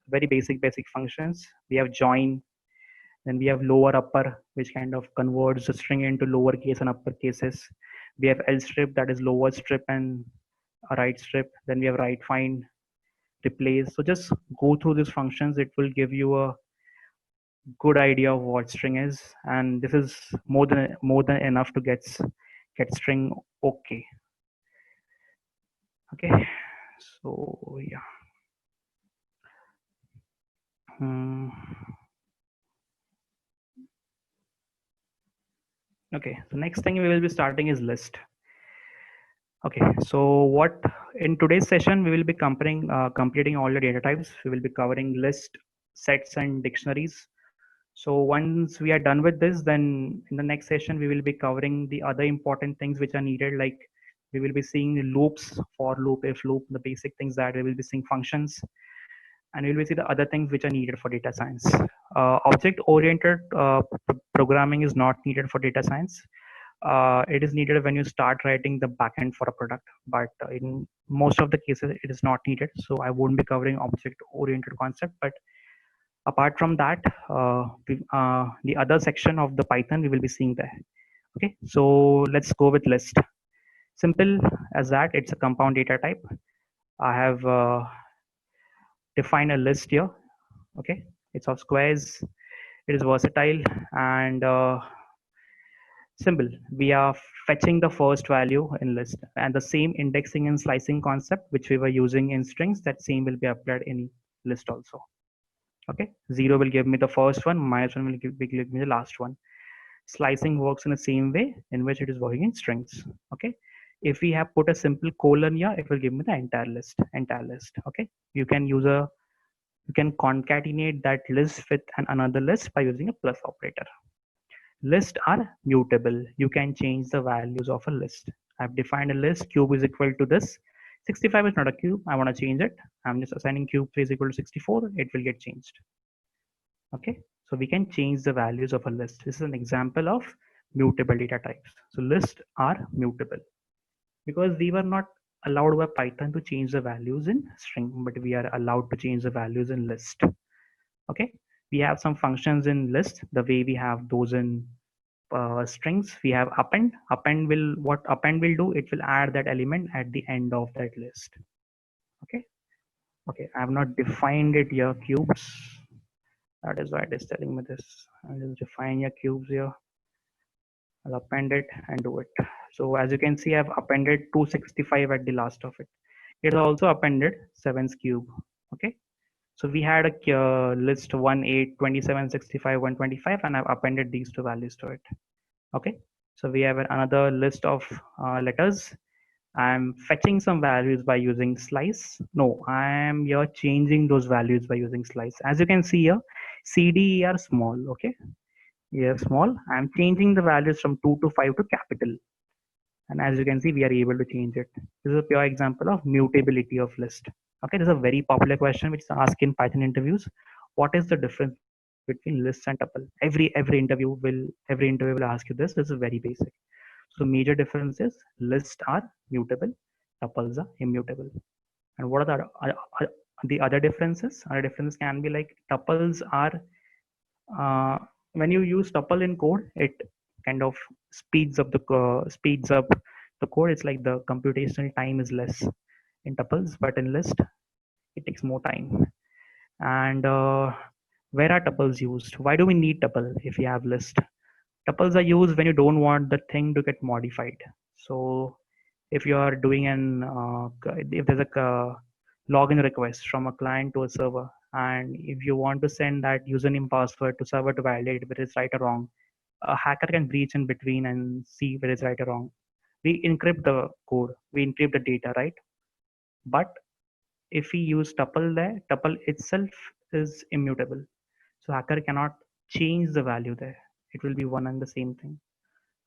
Very basic functions. We have join, then we have lower upper, which kind of converts the string into lowercase and upper cases. We have L strip, that is lower strip and a right strip. Then we have right find, replace. So just go through these functions. It will give you a good idea of what string is, and this is more than enough to get string okay. Okay, so yeah. Hmm. Okay, so next thing we will be starting is list. Okay, so what in today's session we will be completing all the data types. We will be covering list, sets, and dictionaries. So once we are done with this, then in the next session we will be covering the other important things which are needed, like we will be seeing loops, for loop, if loop, the basic things that we will be seeing functions, and we will see the other things which are needed for data science. Object oriented programming is not needed for data science. It is needed when you start writing the backend for a product, but in most of the cases, it is not needed. So I won't be covering object-oriented concept, but apart from that, the other section of the Python we will be seeing there. Okay, so let's go with list. Simple as that. It's a compound data type. I have defined a list here. Okay, it's of squares. It is versatile and simple. We are fetching the first value in list, and the same indexing and slicing concept which we were using in strings, that same will be applied in list also. Okay, 0 will give me the first one, -1 will give me the last one. Slicing works in the same way in which it is working in strings. Okay, if we have put a simple colon here, it will give me the entire list. Okay, you can use a you can concatenate that list with another list by using a plus operator. Lists are mutable. You can change the values of a list. I've defined a list. Cube is equal to this. 65 is not a cube. I want to change it. I'm just assigning cube 3 is equal to 64. It will get changed. Okay, so we can change the values of a list. This is an example of mutable data types. So lists are mutable because we were not allowed by Python to change the values in string, but we are allowed to change the values in list. Okay, we have some functions in list the way we have those in strings. We have append. What append will do, it will add that element at the end of that list. Okay, I have not defined it here, cubes. That is why it is telling me this. I'll just define your cubes here. I'll append it and do it. So as you can see, I've appended 265 at the last of it. It also appended 7's cube. Okay, so we had a list 1, 8, 27, 65, 125, and I've appended these two values to it. Okay, so we have another list of letters. I'm fetching some values by using slice. No, I'm here changing those values by using slice. As you can see here, CD are small. Okay, here small. I'm changing the values from 2 to 5 to capital. And as you can see, we are able to change it. This is a pure example of mutability of list. Okay, this is a very popular question which is asked in Python interviews. What is the difference between list and tuple? Every interview will ask you this. This is very basic. So major difference is lists are mutable, tuples are immutable. And what are the other differences? Other differences can be like tuples are when you use tuple in code, it kind of speeds up the code. It's like the computational time is less in tuples, but in list it takes more time. And where are tuples used? Why do we need tuple if we have list? Tuples are used when you don't want the thing to get modified. So if you are doing if there's a login request from a client to a server, and if you want to send that username password to server to validate whether it's right or wrong, a hacker can breach in between and see whether it's right or wrong. We encrypt the code, we encrypt the data, right? But if we use tuple there, tuple itself is immutable. So hacker cannot change the value there. It will be one and the same thing.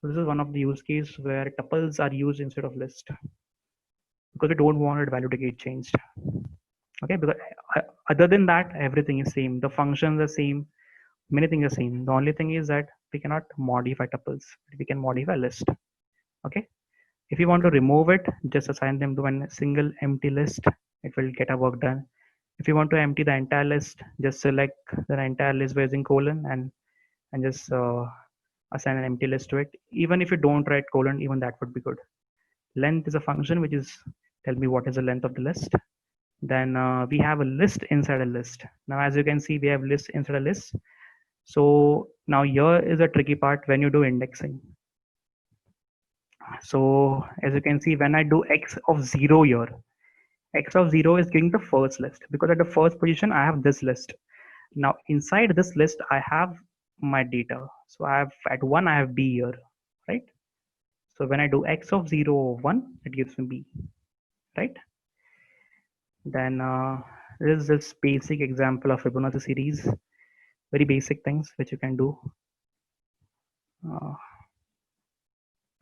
So this is one of the use case where tuples are used instead of list because we don't want the value to get changed. Okay, because other than that, everything is same. The functions are same. Many things are same. The only thing is that we cannot modify tuples. We can modify list. Okay. If you want to remove it, just assign them to a single empty list. It will get our work done. If you want to empty the entire list, just select the entire list by using colon and just assign an empty list to it. Even if you don't write colon, even that would be good. Length is a function which is tell me what is the length of the list. Then we have a list inside a list. Now, as you can see, we have list inside a list. So now here is a tricky part when you do indexing. So as you can see, when I do x of 0 here, x of 0 is giving the first list because at the first position, I have this list. Now inside this list, I have my data. So I have at 1, I have b here, right? So when I do x of 0 or 1, it gives me b, right? Then this is this basic example of Fibonacci series, very basic things which you can do.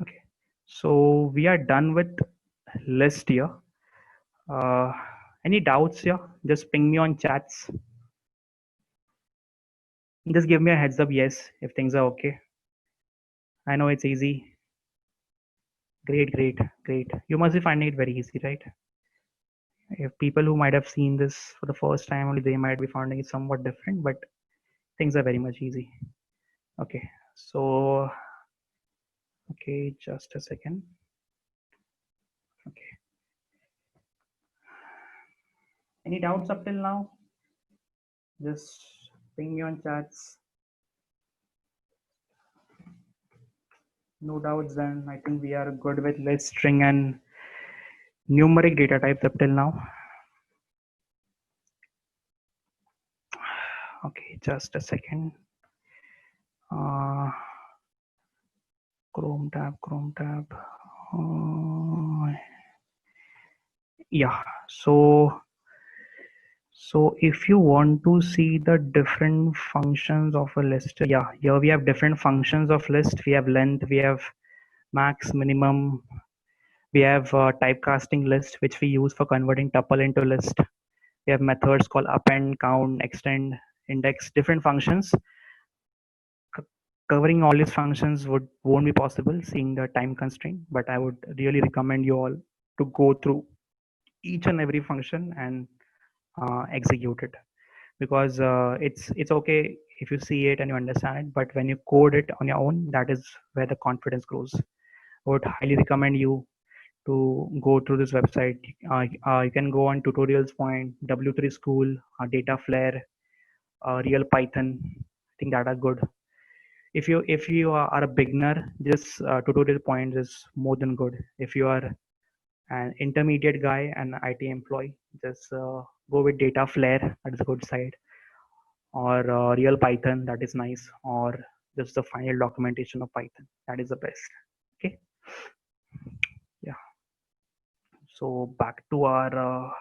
Okay, so we are done with list here. Any doubts here? Just ping me on chats. Just give me a heads up, yes, if things are okay. I know it's easy. Great, great, great. You must be finding it very easy, right? If people who might have seen this for the first time only, they might be finding it somewhat different, but things are very much easy. Okay, so, okay, just a second. Okay, any doubts up till now? Just ping me on chats. No doubts, then I think we are good with list, string, and numeric data types up till now. Okay, just a second. Chrome tab, Chrome tab. Yeah, so if you want to see the different functions of a list, yeah, here we have different functions of list. We have length, we have max, minimum, we have typecasting list, which we use for converting tuple into list. We have methods called append, count, extend, index, different functions. Covering all these functions won't be possible seeing the time constraint, but I would really recommend you all to go through each and every function and execute it, because it's okay if you see it and you understand it, but when you code it on your own, that is where the confidence grows. I would highly recommend you to go through this website. You can go on tutorials point, W3 School, Dataflare, Real Python. I think that are good. If you are a beginner, this tutorial point is more than good. If you are an intermediate guy, an IT employee, just go with Dataflare. That is a good site, or Real Python. That is nice, or just the final documentation of Python. That is the best. Okay. Yeah. So back to our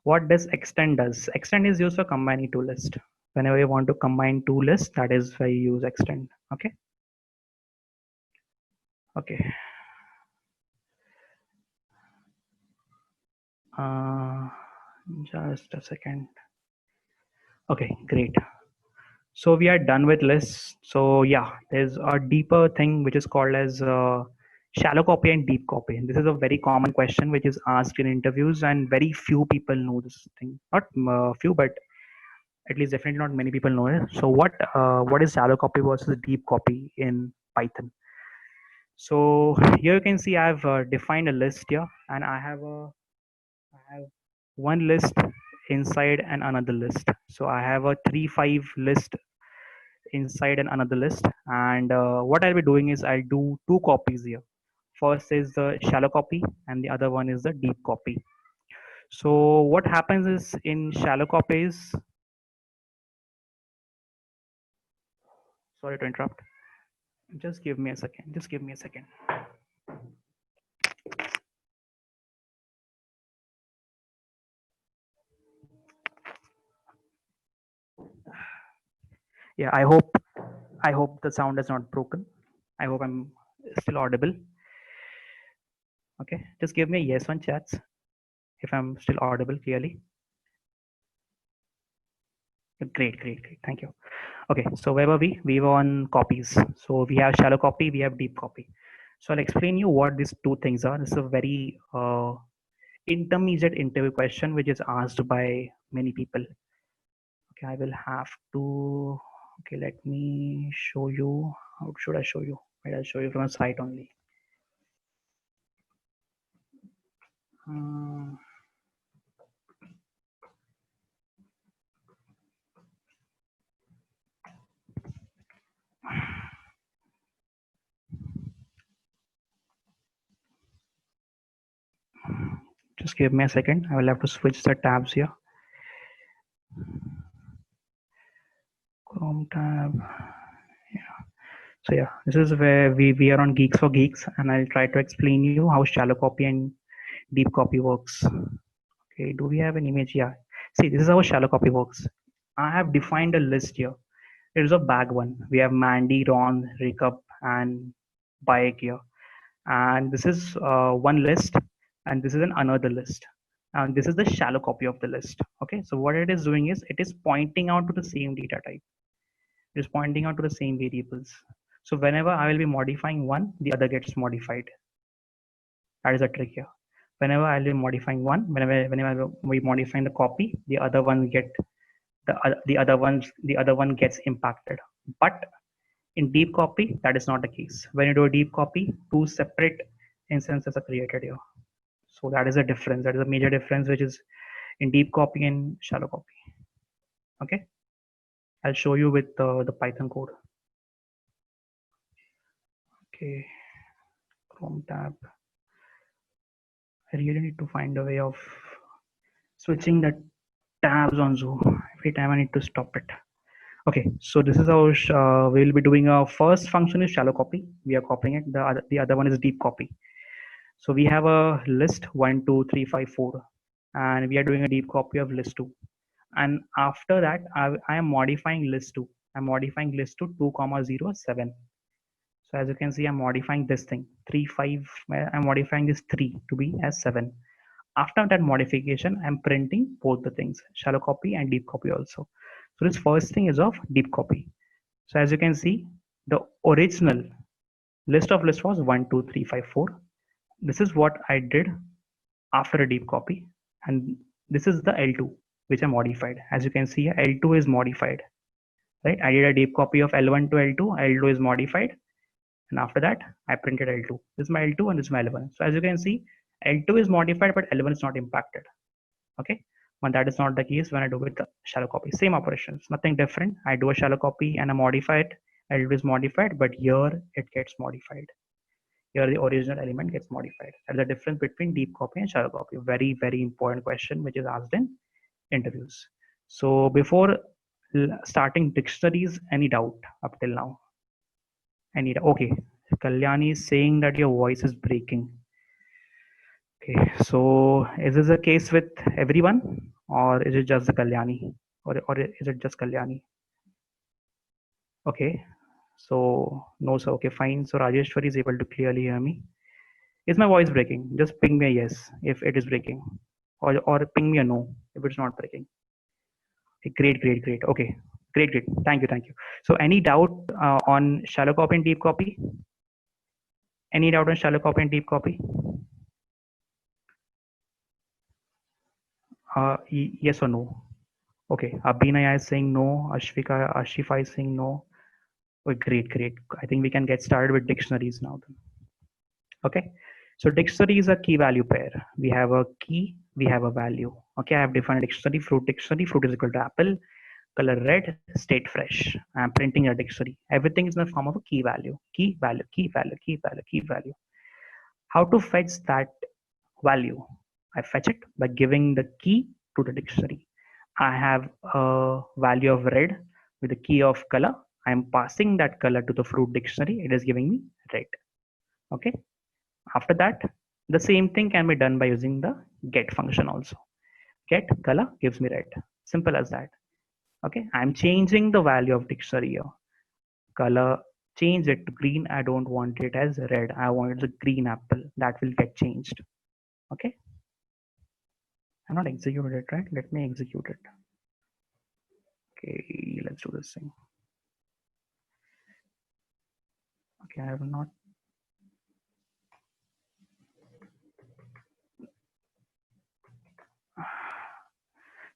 what does extend does. Extend is used for combining two lists. Whenever you want to combine two lists, that is why you use extend. Okay. Okay. Uh, just a second. Okay, great. So we are done with lists. So yeah, there's a deeper thing which is called as shallow copy and deep copy. And this is a very common question which is asked in interviews, and very few people know this thing. Not few, but at least definitely not many people know it. So what is shallow copy versus deep copy in Python? So here you can see I've defined a list here, and I have one list inside and another list. So I have a 3 5 list inside and another list, and what I'll be doing is I'll do two copies here. First is the shallow copy and the other one is the deep copy. So what happens is in shallow copies, sorry to interrupt, just give me a second, just give me a second. Yeah, I hope the sound is not broken. I hope I'm still audible. Okay, just give me a yes on chats if I'm still audible clearly. Great, great, great. Thank you. Okay, so where were we? We were on copies. So we have shallow copy, we have deep copy. So I'll explain you what these two things are. This is a very intermediate interview question which is asked by many people. Okay, I will have to. Okay, let me show you. How should I show you? I'll show you from a site only. Hmm. Just give me a second. I will have to switch the tabs here. Chrome tab. Yeah. So yeah, this is where we are on Geeks for Geeks, and I'll try to explain you how shallow copy and deep copy works. Okay, do we have an image? Yeah. See, this is how shallow copy works. I have defined a list here. It is a bag one. We have Mandy, Ron, Rikup, and Bayek here. And this is one list, and this is another list. And this is the shallow copy of the list. Okay, so what it is doing is it is pointing out to the same data type. It is pointing out to the same variables. So whenever I will be modifying one, the other gets modified. That is a trick here. Whenever I'll be modifying one, whenever we modifying the copy, the other one gets impacted. But in deep copy, that is not the case. When you do a deep copy, two separate instances are created here. So that is a difference. That is a major difference, which is in deep copy and shallow copy. Okay, I'll show you with the Python code. Okay, Chrome tab. I really need to find a way of switching the tabs on Zoom. Every time I need to stop it. Okay, so this is how we'll be doing. Our first function is shallow copy. We are copying it. The other one is deep copy. So we have a list 1, 2, 3, 5, 4, and we are doing a deep copy of list 2. And after that, I am modifying list 2. I'm modifying list to 2, 0, 7. So as you can see, I'm modifying this thing 3, 5. I'm modifying this 3 to be as 7. After that modification, I'm printing both the things, shallow copy and deep copy also. So this first thing is of deep copy. So as you can see, the original list was 1, 2, 3, 5, 4. This is what I did after a deep copy, and this is the L2 which I modified. As you can see, L2 is modified, right? I did a deep copy of L1 to L2. L2 is modified, and after that I printed L2. This is my L2 and this is my L1. So as you can see, L2 is modified, but L1 is not impacted. Okay, but that is not the case when I do with the shallow copy. Same operations, nothing different. I do a shallow copy and I modify it. L2 is modified, but here it gets modified. Here the original element gets modified. That's the difference between deep copy and shallow copy. Very, very important question which is asked in interviews. So before starting dictionaries, any doubt up till now? Okay, Kalyani is saying that your voice is breaking. Okay, so is this a case with everyone, or is it just the Kalyani, or is it just Kalyani? Okay, so no, sir. Okay, fine. So Rajeshwari is able to clearly hear me. Is my voice breaking? Just ping me a yes if it is breaking, or ping me a no if it's not breaking. Okay, great. Okay, great. Thank you. So any doubt on shallow copy and deep copy? Any doubt on shallow copy and deep copy? Yes or no? Okay, Abhinaya is saying no. Ashifa is saying no. Oh, great. I think we can get started with dictionaries now then. Okay, so dictionary is a key value pair. We have a key, we have a value. Okay, I have defined a dictionary. Fruit is equal to apple, color red, state fresh. I'm printing a dictionary. Everything is in the form of a key value. Key value. How to fetch that value? I fetch it by giving the key to the dictionary. I have a value of red with the key of color. I am passing that color to the fruit dictionary. It is giving me red. Okay. After that, the same thing can be done by using the get function also. Get color gives me red. Simple as that. Okay. I'm changing the value of dictionary here. Color, change it to green. I don't want it as red. I want it as a green apple. That will get changed. Okay. I'm not executed it, right? Let me execute it. Okay, let's do this thing. Okay, I have not.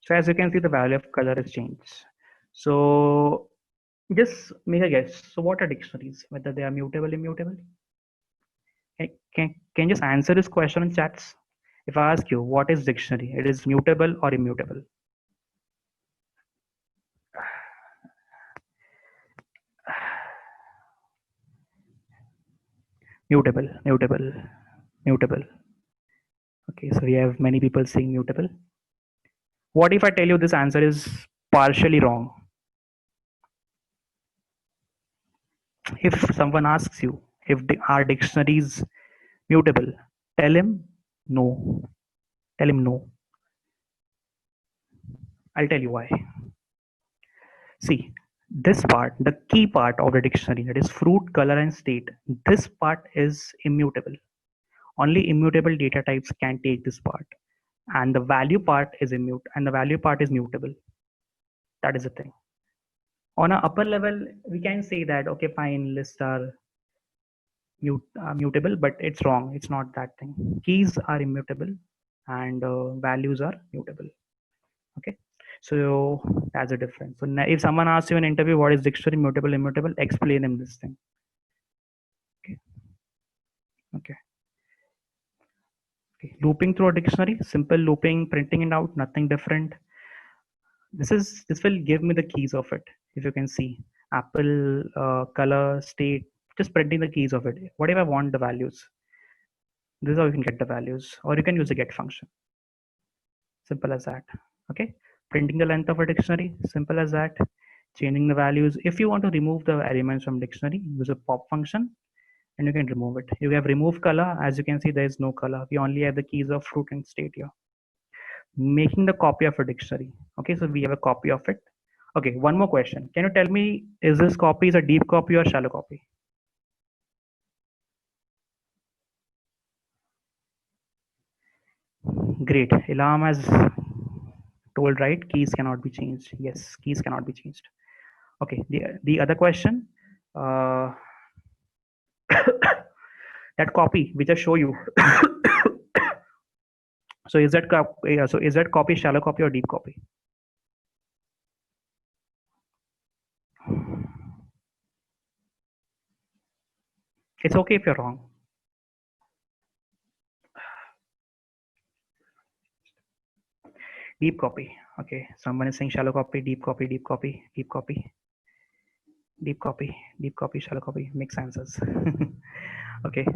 So as you can see, the value of color is changed. So just make a guess. So what are dictionaries? Whether they are mutable, immutable? Can you just answer this question in chats? If I ask you, what is dictionary? It is mutable or immutable? Mutable. Okay, so we have many people saying mutable. What if I tell you this answer is partially wrong? If someone asks you if our dictionaries mutable, tell him no. Tell him no. I'll tell you why. See, this part, the key part of the dictionary, that is fruit, color, and state, this part is immutable. Only immutable data types can take this part. And the value part is mutable. That is the thing. On an upper level, we can say that, okay, fine, lists are mutable, but it's wrong. It's not that thing. Keys are immutable and values are mutable. Okay, so that's a difference. So if someone asks you in an interview what is dictionary, mutable, immutable, explain them this thing. Okay. Okay. Okay. Looping through a dictionary, simple looping, printing it out, nothing different. This will give me the keys of it. If you can see, apple, color, state, just printing the keys of it. Whatever I want the values. This is how you can get the values, or you can use the get function. Simple as that. Okay. Printing the length of a dictionary, simple as that. Changing the values. If you want to remove the elements from dictionary, use a pop function and you can remove it. You have remove color. As you can see, there is no color. We only have the keys of fruit and state here. Making the copy of a dictionary. Okay, so we have a copy of it. Okay, one more question. Can you tell me, is this copy is a deep copy or shallow copy? Great. Ilham has told right, keys cannot be changed. Yes, keys cannot be changed. Okay, the other question, uh, that copy which I show you. So is that copy shallow copy or deep copy? It's okay if you're wrong. Deep copy. Okay, someone is saying shallow copy, deep copy, deep copy, deep copy, deep copy, deep copy, shallow copy. Makes answers. Okay,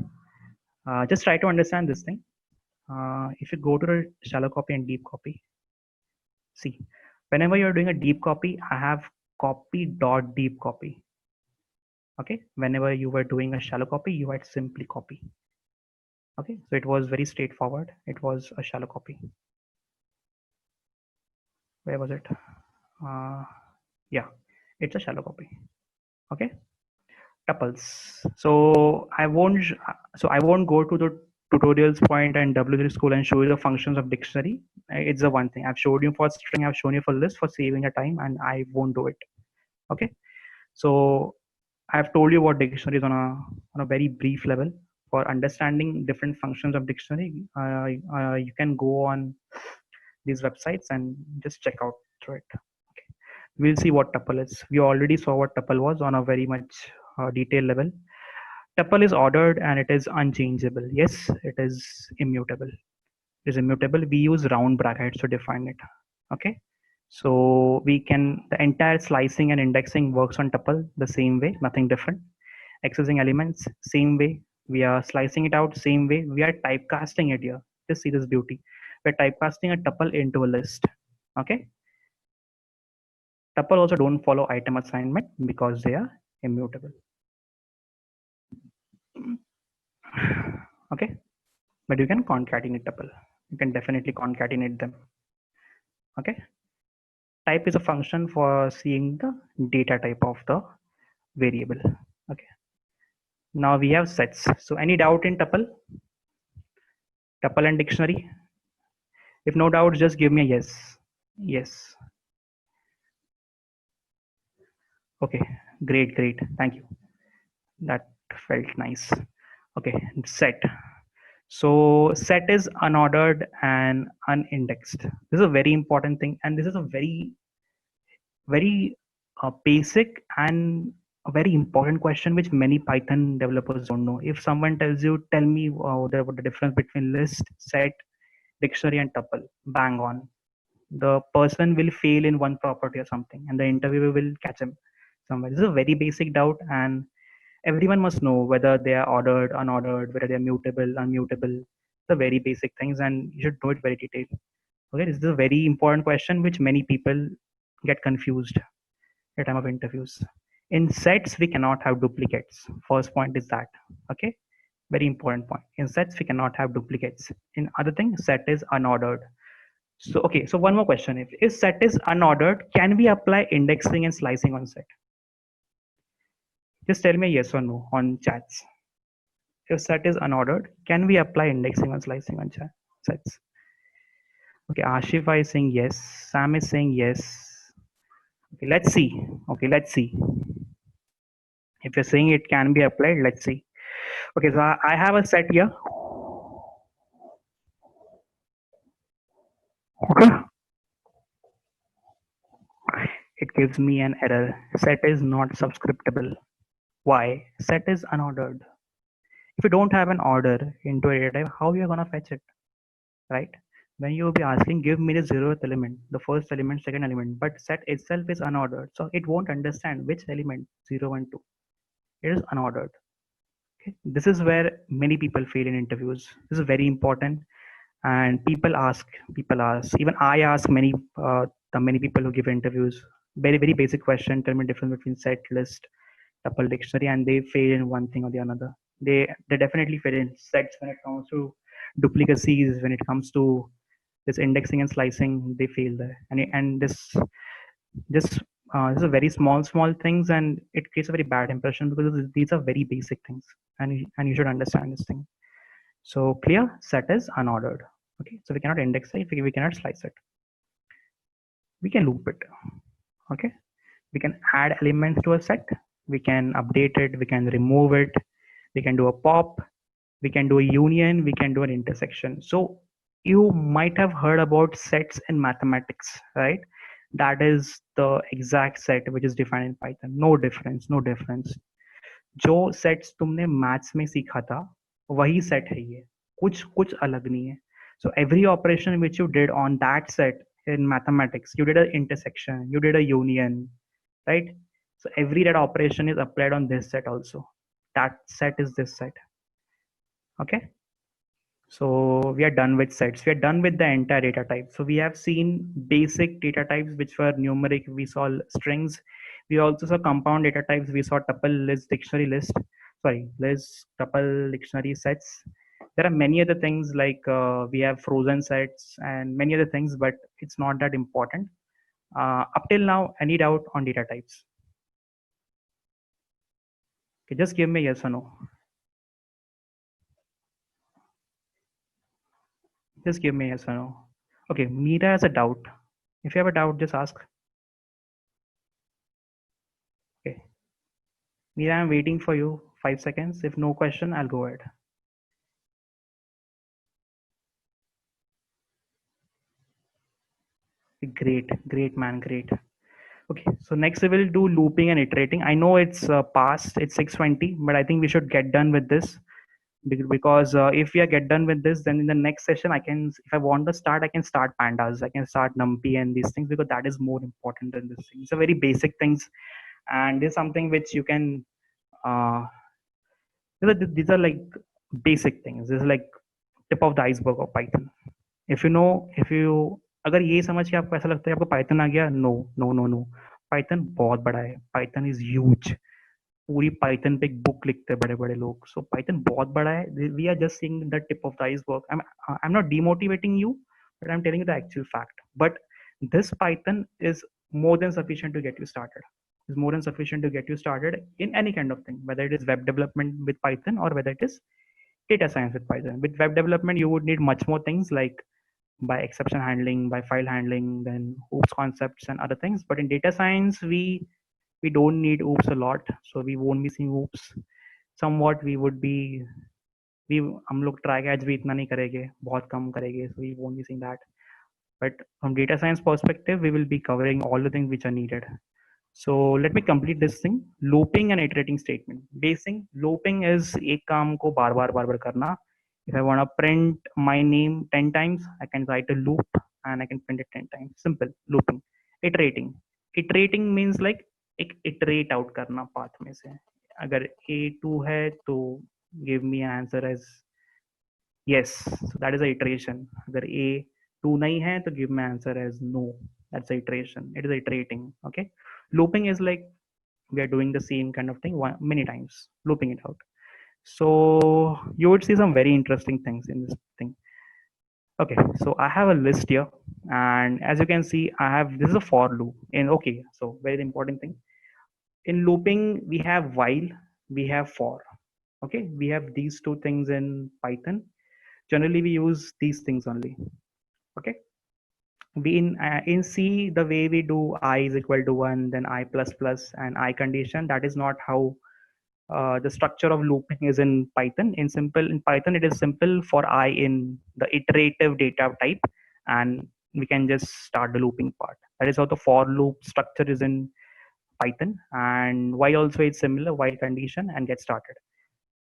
just try to understand this thing. If you go to the shallow copy and deep copy, see, whenever you're doing a deep copy, I have copy dot deep copy. Okay, whenever you were doing a shallow copy, you had simply copy. Okay, so it was very straightforward. It was a shallow copy. Where was it? Yeah, it's a shallow copy. Okay, tuples. So I won't go to the tutorials point and W3 school and show you the functions of dictionary. It's the one thing I've showed you for string, I've shown you for list for saving your time, and I won't do it. Okay, so I've told you what dictionary is on a very brief level. For understanding different functions of dictionary, you can go on these websites and just check out through it. Okay. We'll see what tuple is. We already saw what tuple was on a very much detailed level. Tuple is ordered and it is unchangeable. Yes, it is immutable. It is immutable. We use round brackets to define it. Okay. So the entire slicing and indexing works on tuple the same way, nothing different. Accessing elements, same way. We are slicing it out, same way. We are typecasting it here. Just see this beauty. We're typecasting a tuple into a list. Okay. Tuple also don't follow item assignment because they are immutable. Okay. But you can concatenate tuple. You can definitely concatenate them. Okay. Type is a function for seeing the data type of the variable. Okay. Now we have sets. So any doubt in tuple? Tuple and dictionary? If no doubt, just give me a yes. Yes. Okay. Great. Great. Thank you. That felt nice. Okay. Set. So set is unordered and unindexed. This is a very important thing, and this is a very basic and a very important question which many Python developers don't know. If someone tells you, tell me what the difference between list, set, dictionary, and tuple, bang on. The person will fail in one property or something, and the interviewer will catch him somewhere. This is a very basic doubt, and everyone must know whether they are ordered, unordered, whether they are mutable, unmutable. The very basic things, and you should know it very detailed. Okay, this is a very important question which many people get confused at time of interviews. In sets, we cannot have duplicates. First point is that. Okay, very important point. In sets, we cannot have duplicates. In other thing, set is unordered. So okay, so one more question: if set is unordered, can we apply indexing and slicing on set? Just tell me yes or no on chats. If set is unordered, can we apply indexing and slicing on sets? Okay, Ashifa is saying yes. Sam is saying yes. Okay, let's see. Okay, let's see. If you're saying it can be applied, let's see. Okay, so I have a set here. Okay, it gives me an error. Set is not subscriptable. Why? Set is unordered. If you don't have an order into a data type, how you're gonna fetch it, right? When you'll be asking, give me the zeroth element, the first element, second element, but set itself is unordered, so it won't understand which element 0 and 2. It is unordered. Okay? This is where many people fail in interviews. This is very important, and people ask. Even I ask the many people who give interviews very basic question. Tell me difference between set, list, tuple, dictionary, and they fail in one thing or the another. They definitely fail in sets when it comes to duplicacies, when it comes to this indexing and slicing. They fail there, and this is a very small things, and it creates a very bad impression because these are very basic things, and you should understand this thing. So clear, set is unordered. Okay, so we cannot index it, we cannot slice it. We can loop it. Okay, we can add elements to a set, we can update it, we can remove it, we can do a pop, we can do a union, we can do an intersection. So you might have heard about sets in mathematics, right? That is the exact set which is defined in Python. No difference, no difference. जो sets तुमने maths में सीखा था वही set है ये, कुछ कुछ अलग नहीं है. So every operation which you did on that set in mathematics, you did an intersection, you did a union, right? So every that operation is applied on this set also. That set is this set. Okay, so we are done with sets, we are done with the entire data type. So we have seen basic data types which were numeric, we saw strings, we also saw compound data types, we saw tuple, list, dictionary, list, tuple, dictionary, sets. There are many other things like we have frozen sets and many other things, but it's not that important. Up till now, any doubt on data types? Okay, just give me yes or no. Just give me yes or no. Okay, Meera has a doubt. If you have a doubt, just ask. Okay, Meera, I'm waiting for you. 5 seconds. If no question, I'll go ahead. Great man, great. Okay, so next we will do looping and iterating. I know it's past, it's 6:20, but I think we should get done with this because if we get done with this, then in the next session I can, if I want to start, I can start pandas, I can start numpy and these things, because that is more important than this thing. It's a very basic things, and this is something which you can uh, these are like basic things. This is like tip of the iceberg of Python. If you अगर ये समझ के आपको ऐसा लगता है आपको Python आ गया, no no no no, Python बहुत बड़ा है, पाइथन इज ह्यूज. पूरी पाइथन पे एक बुक लिखते हैं बड़े बड़े लोग. सो पाइथन बहुत बड़ा है. We are just seeing the tip of the iceberg. I am not demotivating you, but I'm telling you the actual fact. But this Python is more than sufficient to get you started. Is more than sufficient to get you started in any kind of thing, whether it is web development with Python or whether it is data science with Python. With web development, you would need much more things like by exception handling, by file handling, then oops concepts and other things. But in data science, we don't need oops a lot, so we won't be seeing oops. Somewhat we would be, we हम लोग try catch भी इतना नहीं करेंगे, बहुत कम करेंगे, so we won't be seeing that. But from data science perspective, we will be covering all the things which are needed. So let me complete this thing. Looping and iterating statement. Basic looping is एक काम को बार बार करना. If I want to print my name 10 times, I can write a loop and I can print it 10 times. Simple. Looping. Iterating. Iterating means like एक iterate out करना path में से. अगर A2 है तो give me an answer as yes. So that is a iteration. अगर A2 नहीं है तो give me an answer as no. That's a iteration. It is iterating. Okay. Looping is like we are doing the same kind of thing many times, looping it out. So you would see some very interesting things in this thing. Okay, so I have a list here, and as you can see, I have, this is a for loop. In okay, so very important thing. In looping, we have while, we have for. Okay, we have these two things in Python. Generally, we use these things only. Okay, we in C, the way we do I is equal to 1, then I plus plus and I condition, that is not how the structure of looping is in Python. In Python, it is simple for I in the iterative data type, and we can just start the looping part. That is how the for loop structure is in Python. And while also it's similar, while condition, and get started.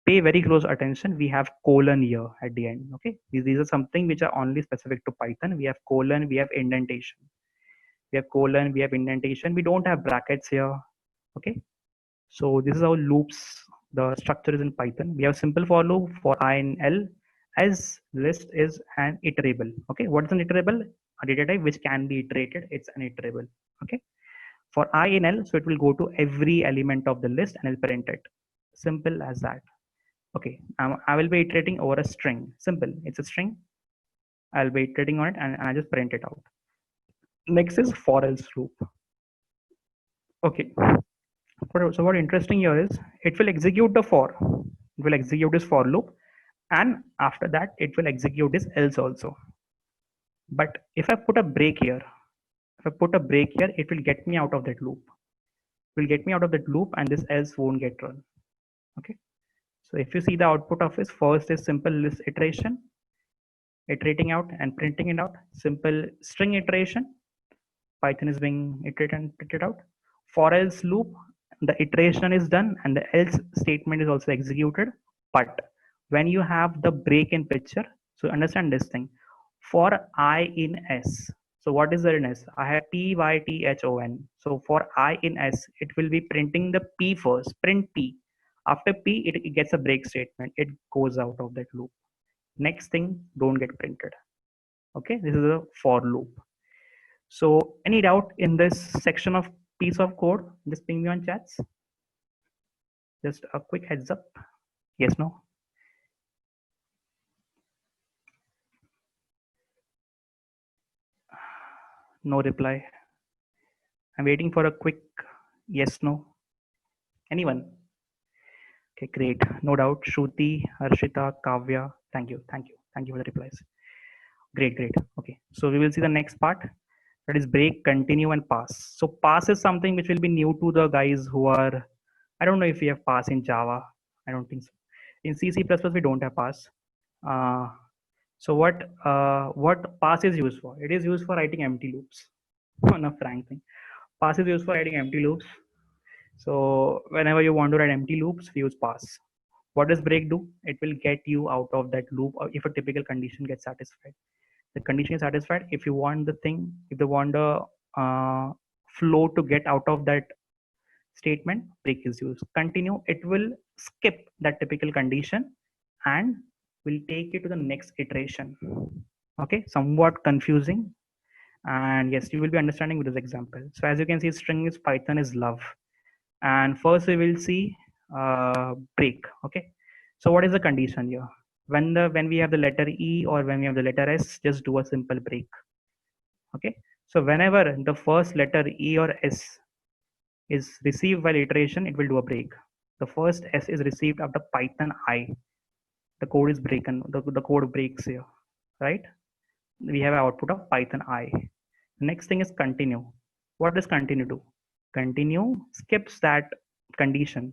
Pay very close attention. We have colon here at the end. Okay, these are something which are only specific to Python. We have colon, we have indentation. We have colon, we have indentation. We don't have brackets here. Okay, so this is how loops, the structure is in Python. We have simple for loop for I in L, as list is an iterable. Okay, what is an iterable? A data type which can be iterated. It's an iterable. Okay, for I in L, so it will go to every element of the list and it'll print it. Simple as that. Okay, I will be iterating over a string. Simple, it's a string. I'll be iterating on it and I just print it out. Next is for else loop. Okay, so what interesting here is it will execute the for. It will execute this for loop, and after that it will execute this else also. But if I put a break here, it will get me out of that loop. It will get me out of that loop, and this else won't get run. Okay. So if you see the output of this, first is simple list iteration, iterating out and printing it out. Simple string iteration, Python is being iterated and printed out. For else loop, the iteration is done and the else statement is also executed. But when you have the break in picture, so understand this thing. For I in S, so what is there in S? I have Python. So for I in S, it will be printing the P first, print P. After P, it gets a break statement. It goes out of that loop. Next thing, don't get printed. Okay, this is a for loop. So any doubt in this section of piece of code? Just ping me on chats. Just a quick heads up. Yes, no? No reply. I'm waiting for a quick yes, no. Anyone? Okay, great. No doubt. Shruti, Harshita, Kavya. Thank you. Thank you. Thank you for the replies. Great, great. Okay, so we will see the next part. That is break, continue, and pass. So pass is something which will be new to the guys who are, I don't know if we have pass in Java. I don't think so. In C, C++, we don't have pass. So what pass is used for? It is used for writing empty loops. On a frank thing, pass is used for writing empty loops. So whenever you want to write empty loops, we use pass. What does break do? It will get you out of that loop if a typical condition gets satisfied. The condition is satisfied. If you want the thing, if you want the flow to get out of that statement, break is used. Continue, it will skip that typical condition and will take you to the next iteration. Okay, somewhat confusing, and yes, you will be understanding with this example. So as you can see, string is Python is love, and first we will see break. Okay, so what is the condition here? When we have the letter E or when we have the letter S, just do a simple break. Okay, so whenever the first letter E or S is received while iteration, it will do a break. The first S is received after Python I. The code is broken. The code breaks here, right? We have an output of Python I. The next thing is continue. What does continue do? Continue skips that condition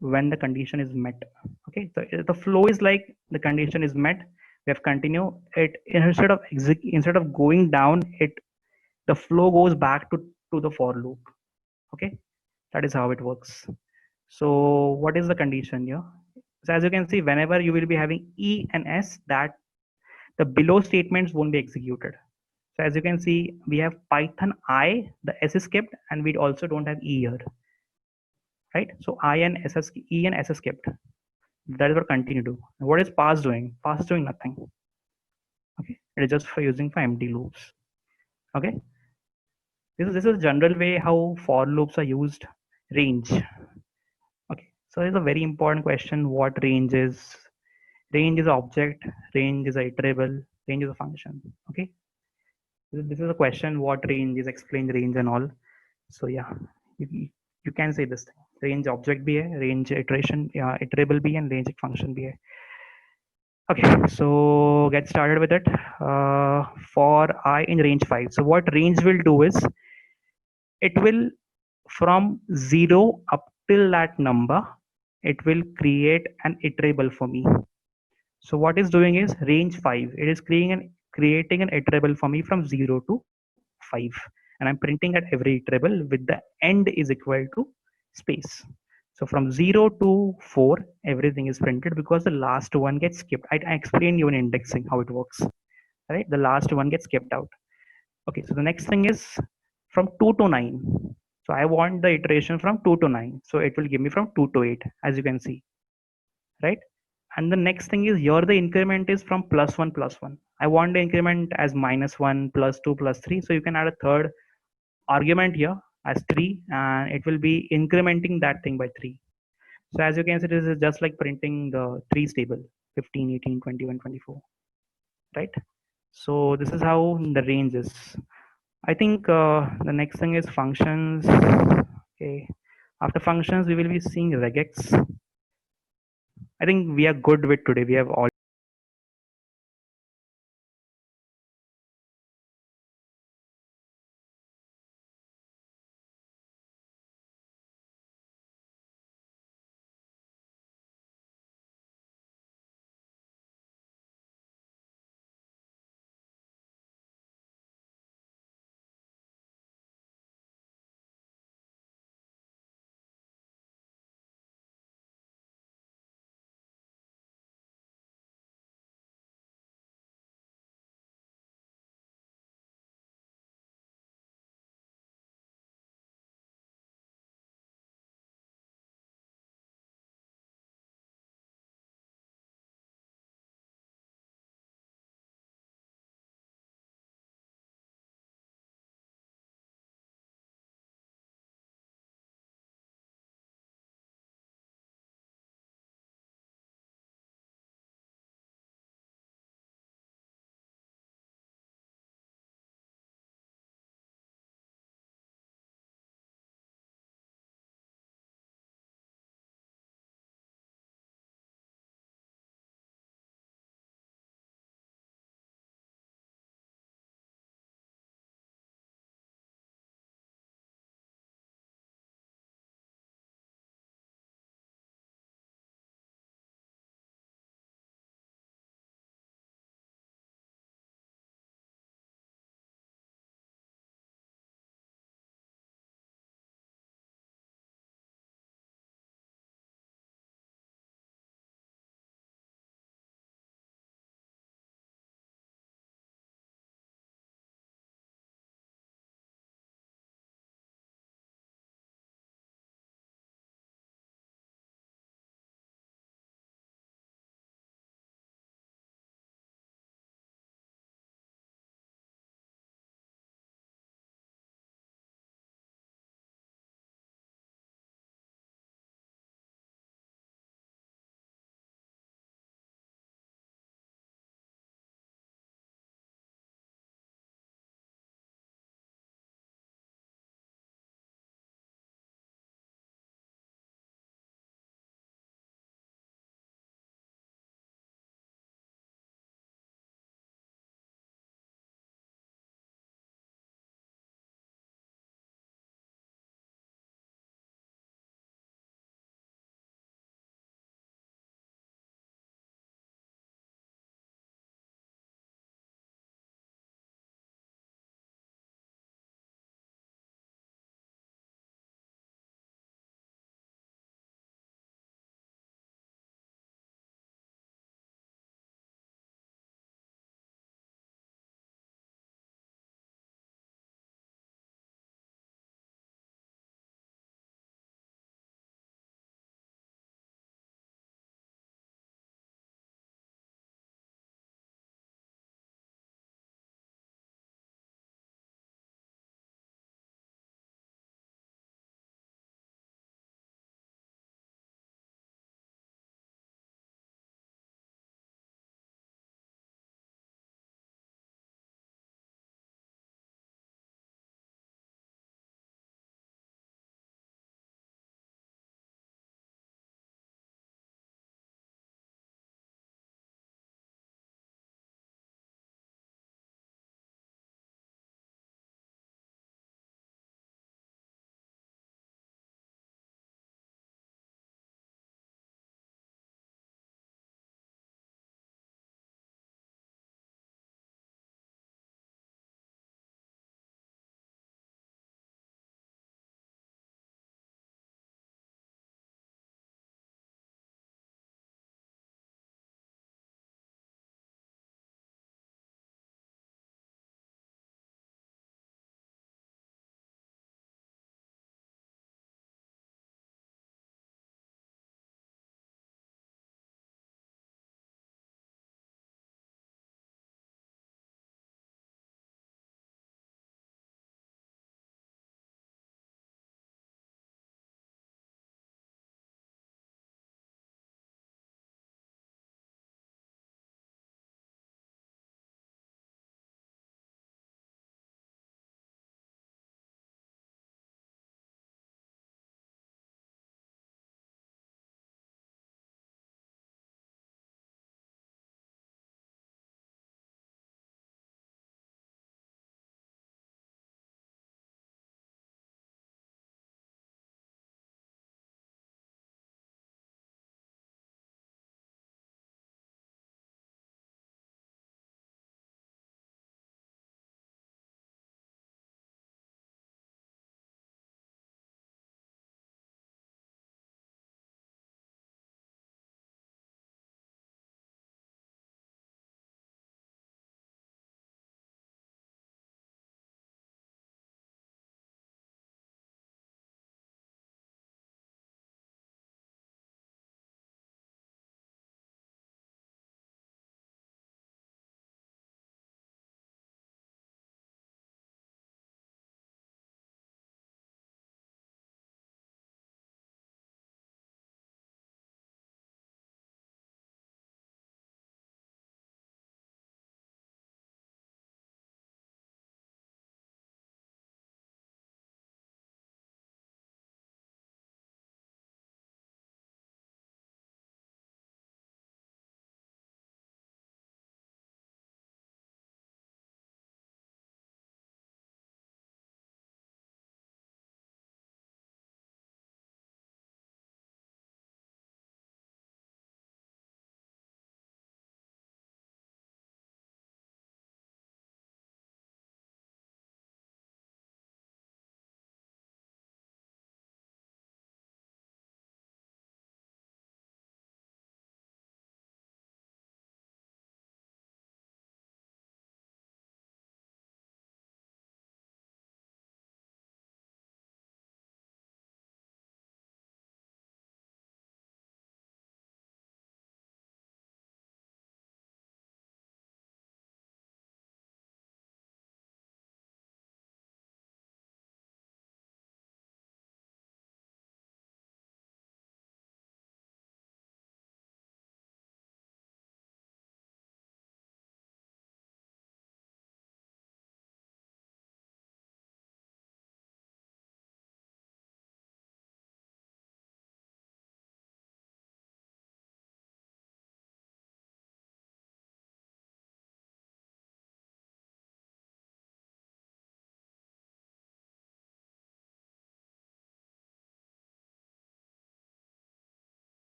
when the condition is met. Okay, so the flow is like the condition is met. We have continue. It instead of going down, the flow goes back to the for loop. Okay, that is how it works. So what is the condition here? So as you can see, whenever you will be having E and S, that the below statements won't be executed. So as you can see, we have Python I, the S is skipped, and we also don't have E here, right? So E and S is skipped. That is what continue do. And what is pass doing? Pass is doing nothing. Okay, it is just for using for empty loops. Okay, this is a general way how for loops are used. Range. Okay, so it's a very important question. What range is? Range is an object. Range is a iterable. Range is a function. Okay, this is a question. What range is? Explain range and all. So yeah, you can say this thing. Range object be a range iteration iterable be and range function be a. Okay, so get started with it. For I in range 5. So what range will do is it will from 0 up till that number, it will create an iterable for me. So what it's doing is range 5. It is creating an iterable for me from 0 to 5. And I'm printing at every iterable with the end is equal to space. So from 0 to 4, everything is printed because the last one gets skipped. I explained you in indexing how it works, right? The last one gets skipped out. Okay, so the next thing is from 2 to 9. So I want the iteration from 2 to 9. So it will give me from 2 to 8, as you can see, right? And the next thing is here the increment is from +1 +1. I want the increment as -1 +2 +3. So you can add a third argument here as 3, and it will be incrementing that thing by 3. So as you can see, this is just like printing the 3's table: 15, 18, 21, 24, right? So this is how the range is. I think the next thing is functions. Okay. After functions, we will be seeing regex. I think we are good with today. We have all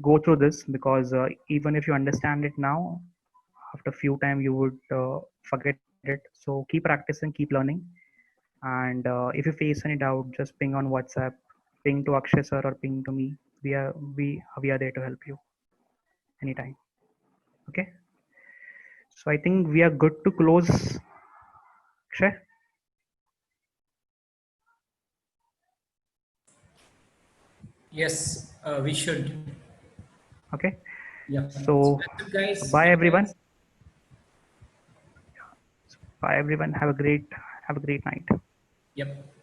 go through this, because even if you understand it now, after few time you would forget it. So keep practicing, keep learning. And if you face any doubt, just ping on WhatsApp, ping to Akshay sir or ping to me. We are there to help you anytime. Okay. So I think we are good to close. Akshay. Yes, we should. Okay. Yeah. So So that's it, guys. bye Bye, everyone. guys. Bye everyone. Have a great night. Yep.